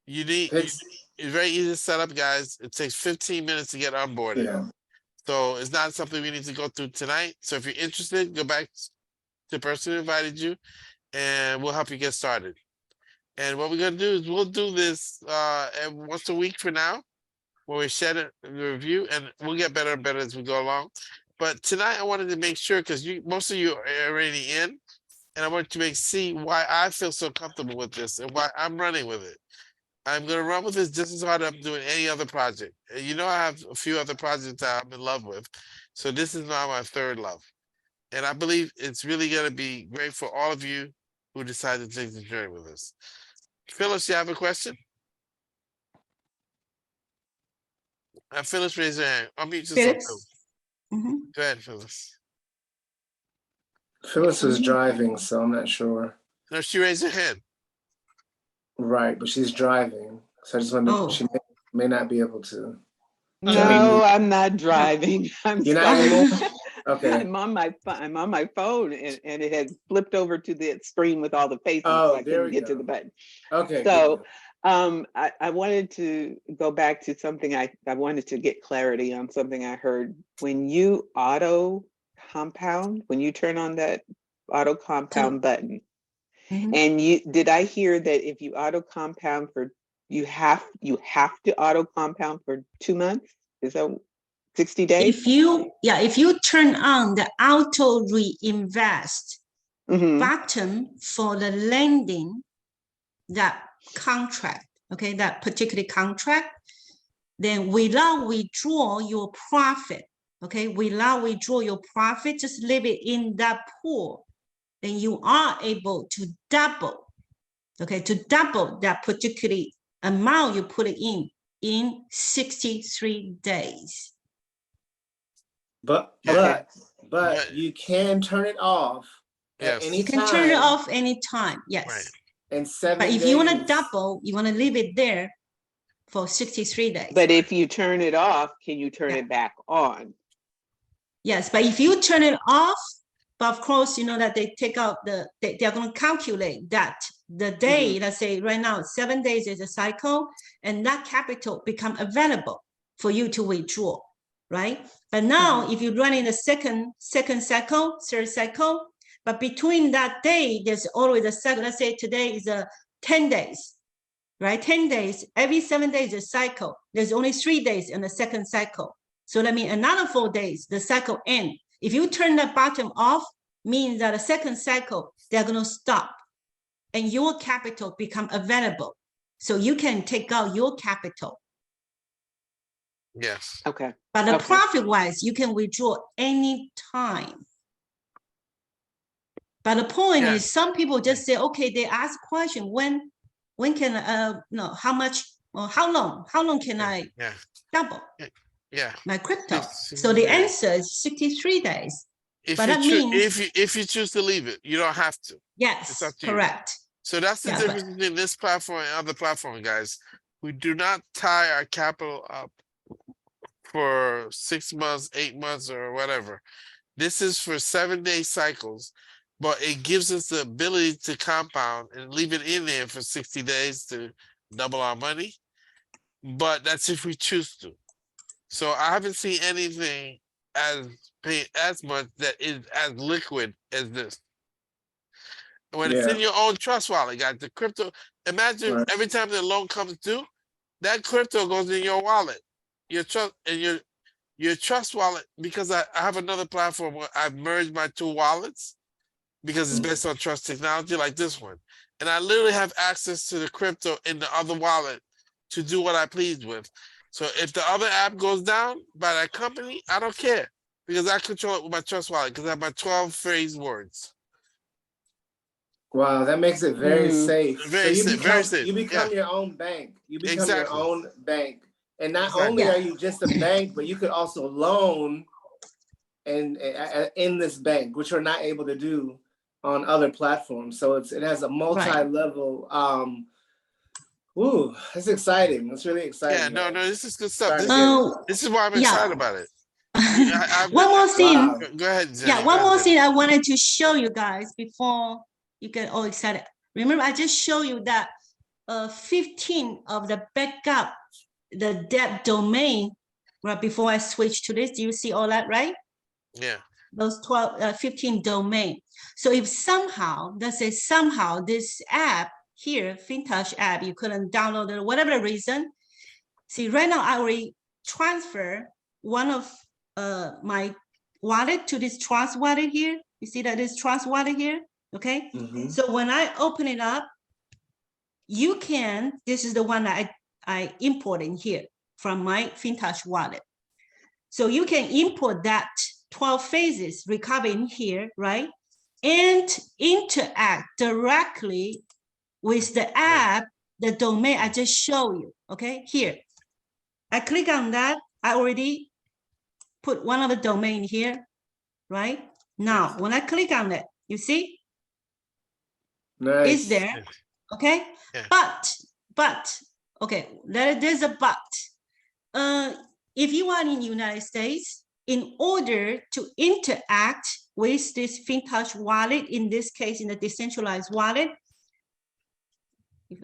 It's very easy to set up, guys. It takes 15 minutes to get onboarded. Yeah. So it's not something we need to go through tonight. So if you're interested, go back to the person who invited you and we'll help you get started. And what we're gonna do is we'll do this once a week for now, where we share the review, and we'll get better and better as we go along. But tonight I wanted to make sure, because most of you are already in, and I wanted to see why I feel so comfortable with this and why I'm running with it. I'm gonna run with this just as hard as I'm doing any other project. And you know, I have a few other projects that I'm in love with. So this is now my third love. And I believe it's really gonna be great for all of you who decide to take the journey with us. Phyllis, you have a question? Phyllis, raise your hand. Unmute yourself. Phyllis? Go ahead, Phyllis. Phyllis is driving, so I'm not sure. No, she raised her hand. Right, but she's driving. So I just wanted to, she may not be able to. No, I'm not driving. I'm You're not sorry. anymore? Okay. I'm on my phone and it had flipped over to the screen with all the faces, Oh, so I there couldn't we get to go. the button. Okay. So I wanted to go back to something I wanted to get clarity on something I heard. When you auto compound, when you turn on that auto compound button, and did I hear that if you auto compound for you have to auto compound for 2 months? Is that 60 days? If you turn on the auto reinvest button for the lending, that contract, okay, that particular contract, then without withdraw your profit, okay, without withdraw your profit, just leave it in that pool, then you are able to double, okay, to double that particular amount you put it in 63 days. But you can turn it off at any You can time. turn it off anytime, yes. Right. And 7 But if days. you want to double, you want to leave it there for 63 days. But if you turn it off, can you turn it back on? Yes, but if you turn it off, but of course, you know that they take out they're going to calculate that the day, let's say right now, 7 days is a cycle, and that capital become available for you to withdraw, right? But now, if you run in the second cycle, third cycle, but between that day, there's always a cycle. Let's say today is 10 days, right? 10 days, every 7 days is a cycle. There's only 3 days in the second cycle. So that means another 4 days, the cycle ends. If you turn the bottom off, means that the second cycle, they're going to stop and your capital become available. So you can take out your capital. Yes. Okay. But the profit-wise, you can withdraw any time. But the point is, some people just say, okay, they ask question, when can no, how much or how long can I double my crypto? So the answer is 63 days. If but you that means if you choose to leave it, you don't have to. Yes, correct. So that's the difference between this platform and other platforms, guys. We do not tie our capital up for 6 months, 8 months, or whatever. This is for 7-day cycles, but it gives us the ability to compound and leave it in there for 60 days to double our money. But that's if we choose to. So I haven't seen anything pay as much that is as liquid as this. When it's in your own trust wallet, guys, the crypto, imagine every time the loan comes due, that crypto goes in your wallet, your trust, and your trust wallet, because I have another platform where I've merged my 2 wallets because it's based on trust technology like this one. And I literally have access to the crypto in the other wallet to do what I please with. So if the other app goes down by that company, I don't care because I control it with my trust wallet because I have my 12 phrase words. Wow, that makes it very safe. Very safe. You become your own bank. You become your own bank. And not only are you just a bank, but you could also loan and in this bank, which you're not able to do on other platforms. So it has a multi-level Ooh, that's exciting. That's really exciting. Yeah, no, this is good stuff. This is why I'm yeah. excited about it. One more thing. Wow. Go ahead, Jenny. Yeah, one more thing I wanted to show you guys before you get all excited. Remember, I just showed you that 15 of the backup, the debt domain, right before I switch to this. Do you see all that, right? Yeah. Those 15 domain. So if somehow, let's say somehow this app here, Fintoch app, you couldn't download it, whatever the reason. See, right now I already transfer one of my wallet to this Trust wallet here. You see that this Trust wallet here, okay? So when I open it up, you can, this is the one that I import in here from my Fintoch wallet. So you can import that 12 phases recover in here, right? And interact directly with the app, the domain I just showed you, okay? Here, I click on that. I already put one of the domain here, right? Now, when I click on it, you see? Nice. It's there, okay? Yeah. But, okay, there's a but. If you are in the United States, in order to interact with this Fintoch wallet, in this case, in the decentralized wallet,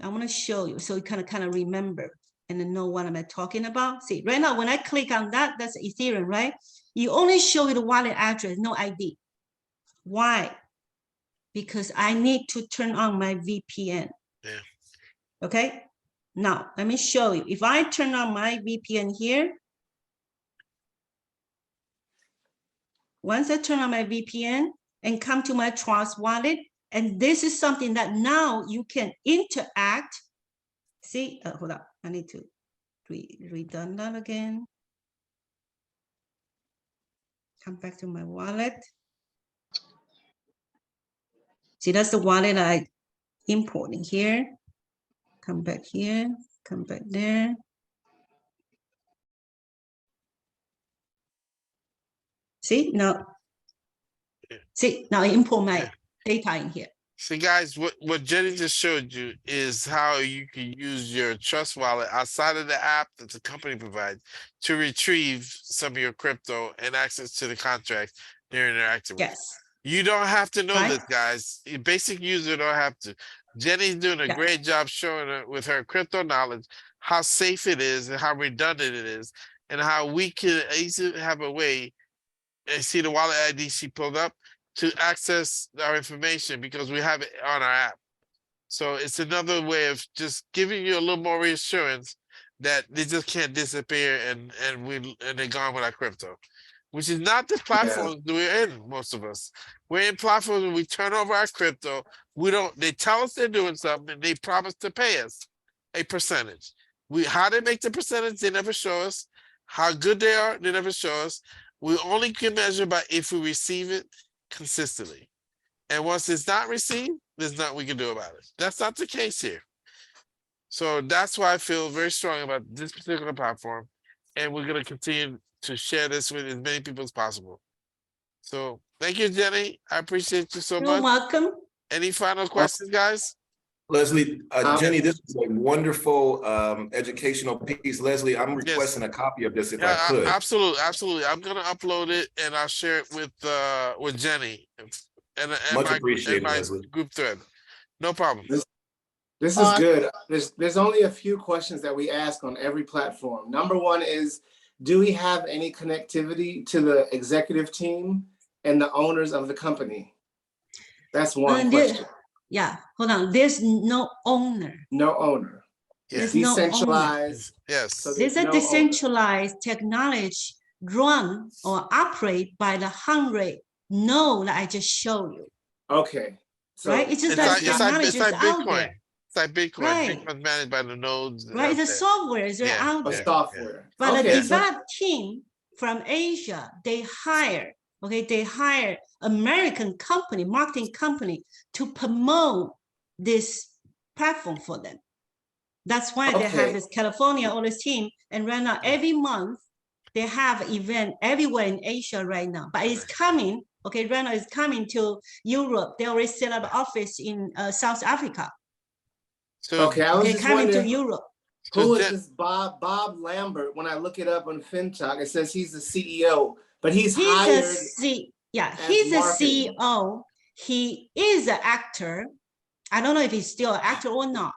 I want to show you so you kind of remember and then know what I'm talking about. See, right now, when I click on that, that's Ethereum, right? You only show you the wallet address, no ID. Why? Because I need to turn on my VPN. Yeah. Okay. Now, let me show you. If I turn on my VPN here, once I turn on my VPN and come to my Trust wallet, and this is something that now you can interact. See, hold on, I need to redone that again. Come back to my wallet. See, that's the wallet I importing here. Come back here, come back there. See, now I import my data in here. See, guys, what Jenny just showed you is how you can use your Trust wallet outside of the app that the company provides to retrieve some of your crypto and access to the contract they're interacting with. Yes. You don't have to know Right. this, guys. A basic user don't have to. Jenny's doing a great job showing it with her crypto knowledge how safe it is and how redundant it is, and how we can easily have a way and see the wallet ID she pulled up to access our information because we have it on our app. So it's another way of just giving you a little more reassurance that they just can't disappear and they're gone with our crypto, which is not the platforms that we're in. Most of us, we're in platforms where we turn over our crypto. They tell us they're doing something and they promise to pay us a percentage. How they make the percentage, they never show us. How good they are, they never show us. We only can measure by if we receive it consistently. And once it's not received, there's nothing we can do about it. That's not the case here. So that's why I feel very strong about this particular platform. And we're going to continue to share this with as many people as possible. So thank you, Jenny. I appreciate you so much. You're welcome. Any final questions, guys? Leslie, Jenny, this is a wonderful educational piece. Leslie, I'm requesting a copy of this if I could. Absolutely. I'm going to upload it and I'll share it with Jenny and Much my appreciated, Leslie. Group thread. No problem. This is good. There's only a few questions that we ask on every platform. Number one is, do we have any connectivity to the executive team and the owners of the company? That's one question. Yeah, hold on. There's no owner. No owner. There's decentralized. No owner. Yes. So there's a decentralized technology run or operate by the 100 node that I just showed you. Okay. So right? It's just it's like out Bitcoin. there. It's like Bitcoin. Right. Bitcoin's managed by the nodes. Right, the software is out there. Software. But the developed team from Asia, they hire American company, marketing company to promote this platform for them. That's why they have this California owners team. And right now, every month, they have event everywhere in Asia right now. But it's coming, right now it's coming to Europe. They already set up an office in South Africa. So, Okay, I was just coming to wondering, Europe. who is this Bob Lambert? When I look it up on Fintoch, it says he's the CEO, but he's hired. He's a marketing. CEO. He is an actor. I don't know if he's still an actor or not.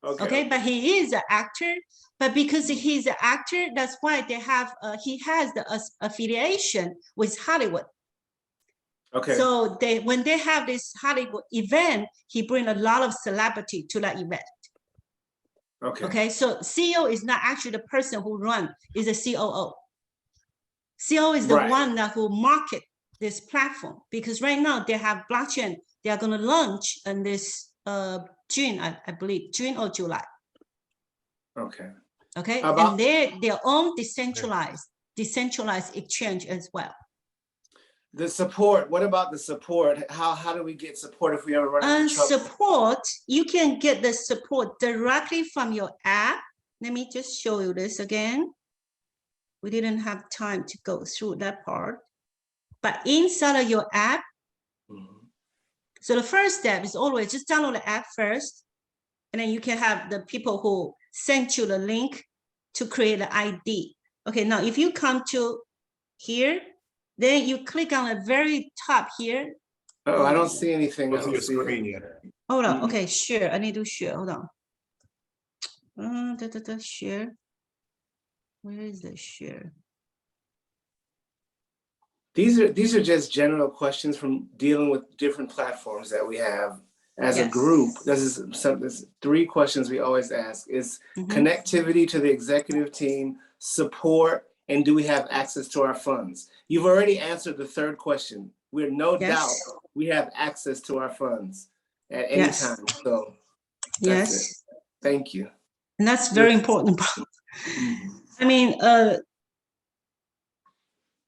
Okay, but he is an actor. But because he's an actor, that's why they have. He has the affiliation with Hollywood. Okay. So when they have this Hollywood event, he bring a lot of celebrity to that event. Okay. Okay. So CEO is not actually the person who run, is a COO. CEO is the one that will market this platform, because right now they have blockchain. They are going to launch in this June, I believe, June or July. Okay. Okay. And they're their own decentralized exchange as well. The support, what about the support? How do we get support if we ever run into trouble? Support, you can get the support directly from your app. Let me just show you this again. We didn't have time to go through that part. But inside of your app, so the first step is always just download the app first, and then you can have the people who sent you the link to create an ID. Okay, now if you come to here, then you click on the very top here. Oh, I don't see anything. Go to your screen yet. Hold on. Okay, share. I need to share. Hold on. Share. Where is the share? These are just general questions from dealing with different platforms that we have as a group. This is 3 questions we always ask: is connectivity to the executive team, support, and do we have access to our funds? You've already answered the 3rd question. We're no doubt we have access to our funds at any time. So that's it. Thank you. And that's very important. I mean,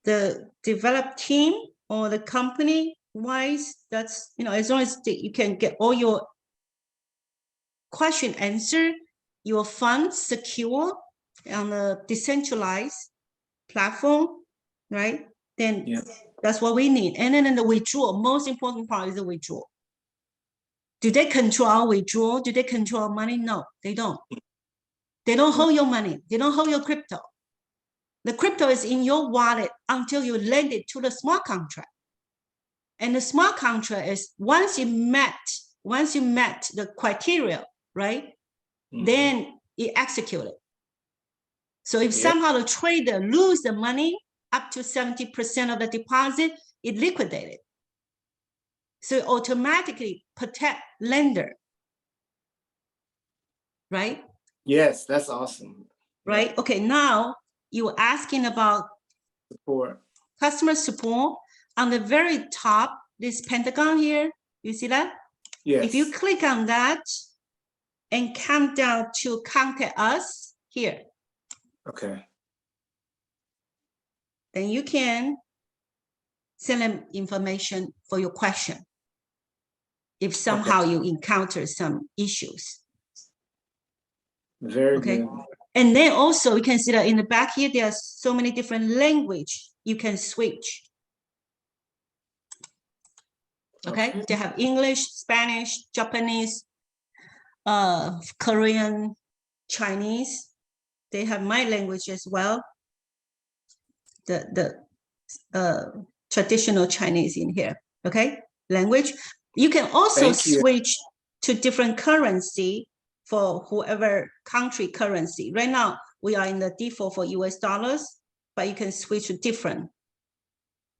the developed team or the company wise, that's, as long as you can get all your question answered, your funds secure on a decentralized platform, right? Then that's what we need. And then in the withdrawal, most important part is the withdrawal. Do they control our withdrawal? Do they control our money? No, they don't. They don't hold your money. They don't hold your crypto. The crypto is in your wallet until you lend it to the smart contract. And the smart contract is once you met the criteria, right? Then it executed. So if somehow the trader lose the money up to 70% of the deposit, it liquidated. So it automatically protect lender, right? Yes, that's awesome. Right. Okay. Now you're asking about support, customer support. On the very top, this pentagon here, you see that? Yes. If you click on that and come down to contact us here. Okay. Then you can send them information for your question if somehow you encounter some issues. Very good. And then also we can see that in the back here, there are so many different language you can switch. Okay. They have English, Spanish, Japanese, Korean, Chinese. They have my language as well. The traditional Chinese in here. Okay. Language. You can also switch to different currency for whoever country currency. Right now, we are in the default for US dollars, but you can switch to different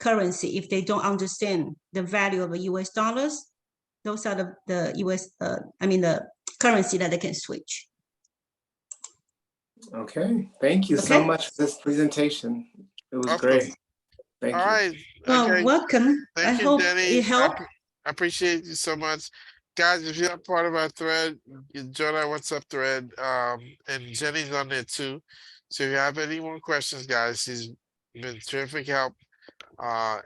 currency if they don't understand the value of the US dollars. Those are the US, the currency that they can switch. Okay, thank you so much for this presentation. It was great. Thank you. All right. Well, welcome. Thank you, hope Jenny. it helped. I appreciate you so much. Guys, if you're not part of our thread, you join our WhatsApp thread. And Jenny's on there too. So if you have any more questions, guys, she's been terrific help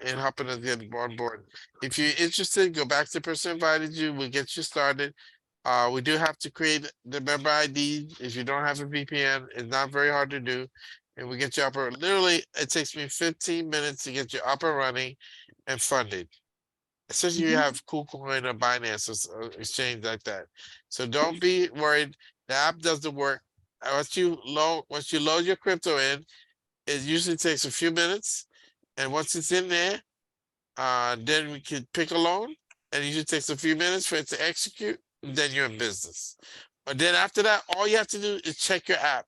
in helping us get on board. If you're interested, go back to the person who invited you. We'll get you started. We do have to create the member ID. If you don't have a VPN, it's not very hard to do. And we get you up. Literally, it takes me 15 minutes to get you up and running and funded. especially if you have KuCoin or Binance or exchange like that. So don't be worried. The app does the work. Once you load your crypto in, it usually takes a few minutes. And once it's in there, then we could pick a loan, and it usually takes a few minutes for it to execute, and then you're in business. But then after that, all you have to do is check your app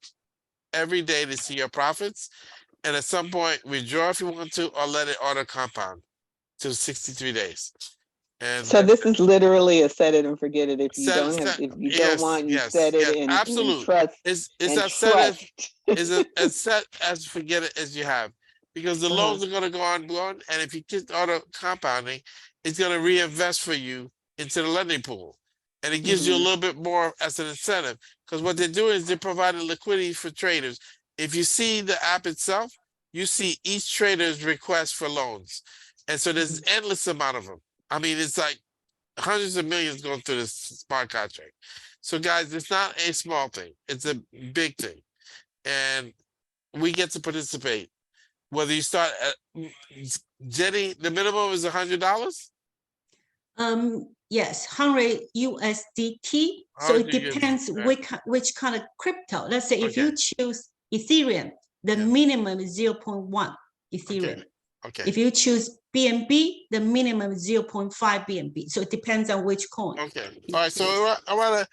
every day to see your profits. And at some point, withdraw if you want to, or let it auto compound to 63 days. And So this is literally a set it and forget it. If you Set- don't have, set- if you yes, don't want, you yes, set it yes, and absolute. trust. It's and as set as trust. as set as forget it as you have, because the loans are going to go on, and if you keep auto compounding, it's going to reinvest for you into the lending pool, and it gives you a little bit more as an incentive, because what they're doing is they're providing liquidity for traders. If you see the app itself, you see each trader's request for loans, and so there's an endless amount of them. I mean, it's like hundreds of millions going through this smart contract. So guys, it's not a small thing, it's a big thing, and we get to participate. Whether you start at Jenny, the minimum is $100. Yes, 100 USDT. So it depends which kind of crypto. Let's say if you choose Ethereum, the minimum is 0.1 Ethereum. Okay. If you choose BNB, the minimum is 0.5 BNB. So it depends on which coin. Okay. All right. So I want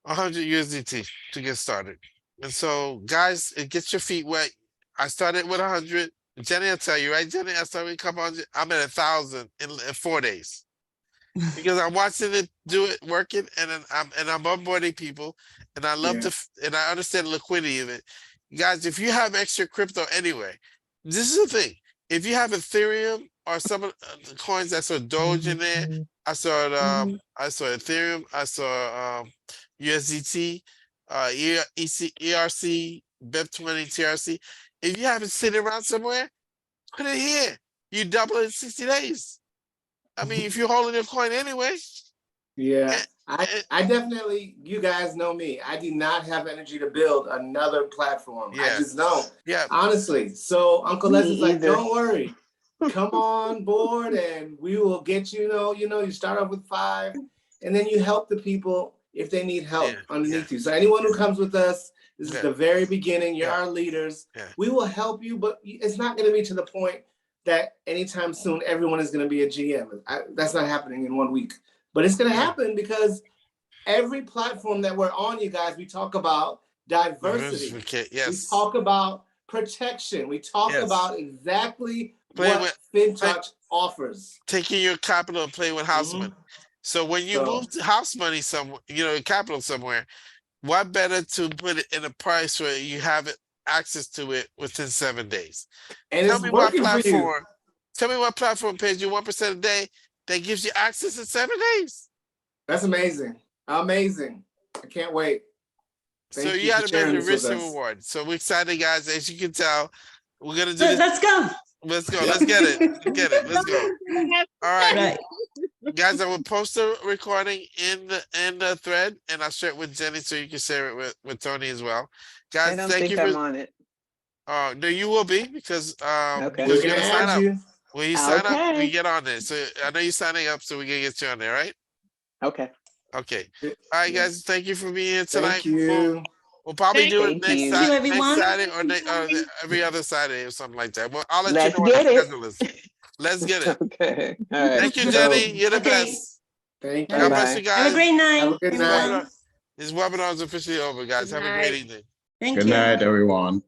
100 USDT to get started. And so, guys, it gets your feet wet. I started with 100. Jenny, I'll tell you, right, Jenny? I started with a couple hundred. I'm at 1,000 in 4 days because I'm watching it do it, working, and then I'm onboarding people, and I love and I understand the liquidity of it. Guys, if you have extra crypto anyway, this is the thing. If you have Ethereum or some of the coins, I saw Doge in there. I saw Ethereum. I saw USDT, ERC, BEP20, TRC. If you have it sitting around somewhere, put it here. You double it in 60 days. I mean, if you're holding your coin anyway. Yeah, I definitely, you guys know me. I do not have energy to build another platform. I just don't. Yeah. Honestly. So Uncle Leslie's like, don't worry. Come on board and we will get you start off with 5 and then you help the people if they need help underneath you. So anyone who comes with us, this is the very beginning. You're our leaders. We will help you, but it's not going to be to the point that anytime soon everyone is going to be a GM. That's not happening in 1 week. But it's going to happen because every platform that we're on, you guys, we talk about diversity. We talk about protection. We talk about exactly what Fintoch offers. Taking your capital and playing with house money. So when you move to house money somewhere, capital somewhere, what better to put it in a price where you have it access to it within 7 days? And tell me what platform. Tell me what platform pays you 1% a day that gives you access in 7 days. That's amazing. Amazing. I can't wait. So you got to measure risk and reward. So we're excited, guys. As you can tell, we're gonna do this. Let's go. Let's go. Let's get it. Let's go. All right. Guys, I will post the recording in the thread, and I'll share it with Jenny so you can share it with Tony as well. Guys, thank you for. I'm on it. No, you will be because we're gonna sign up. When you sign up, we get on there. So I know you're signing up, so we can get you on there, right? Okay. Okay. All right, guys. Thank you for being here tonight. Thank you. We'll probably do it next Saturday or every other Saturday or something like that. Well, I'll let you know what the schedule is. Let's get it. Okay. All right. Thank you, Jenny. You're the best. Thank you. God bless you guys. Have a great night. Have a good night. This webinar is officially over, guys. Have a great evening. Thank you. Good night, everyone.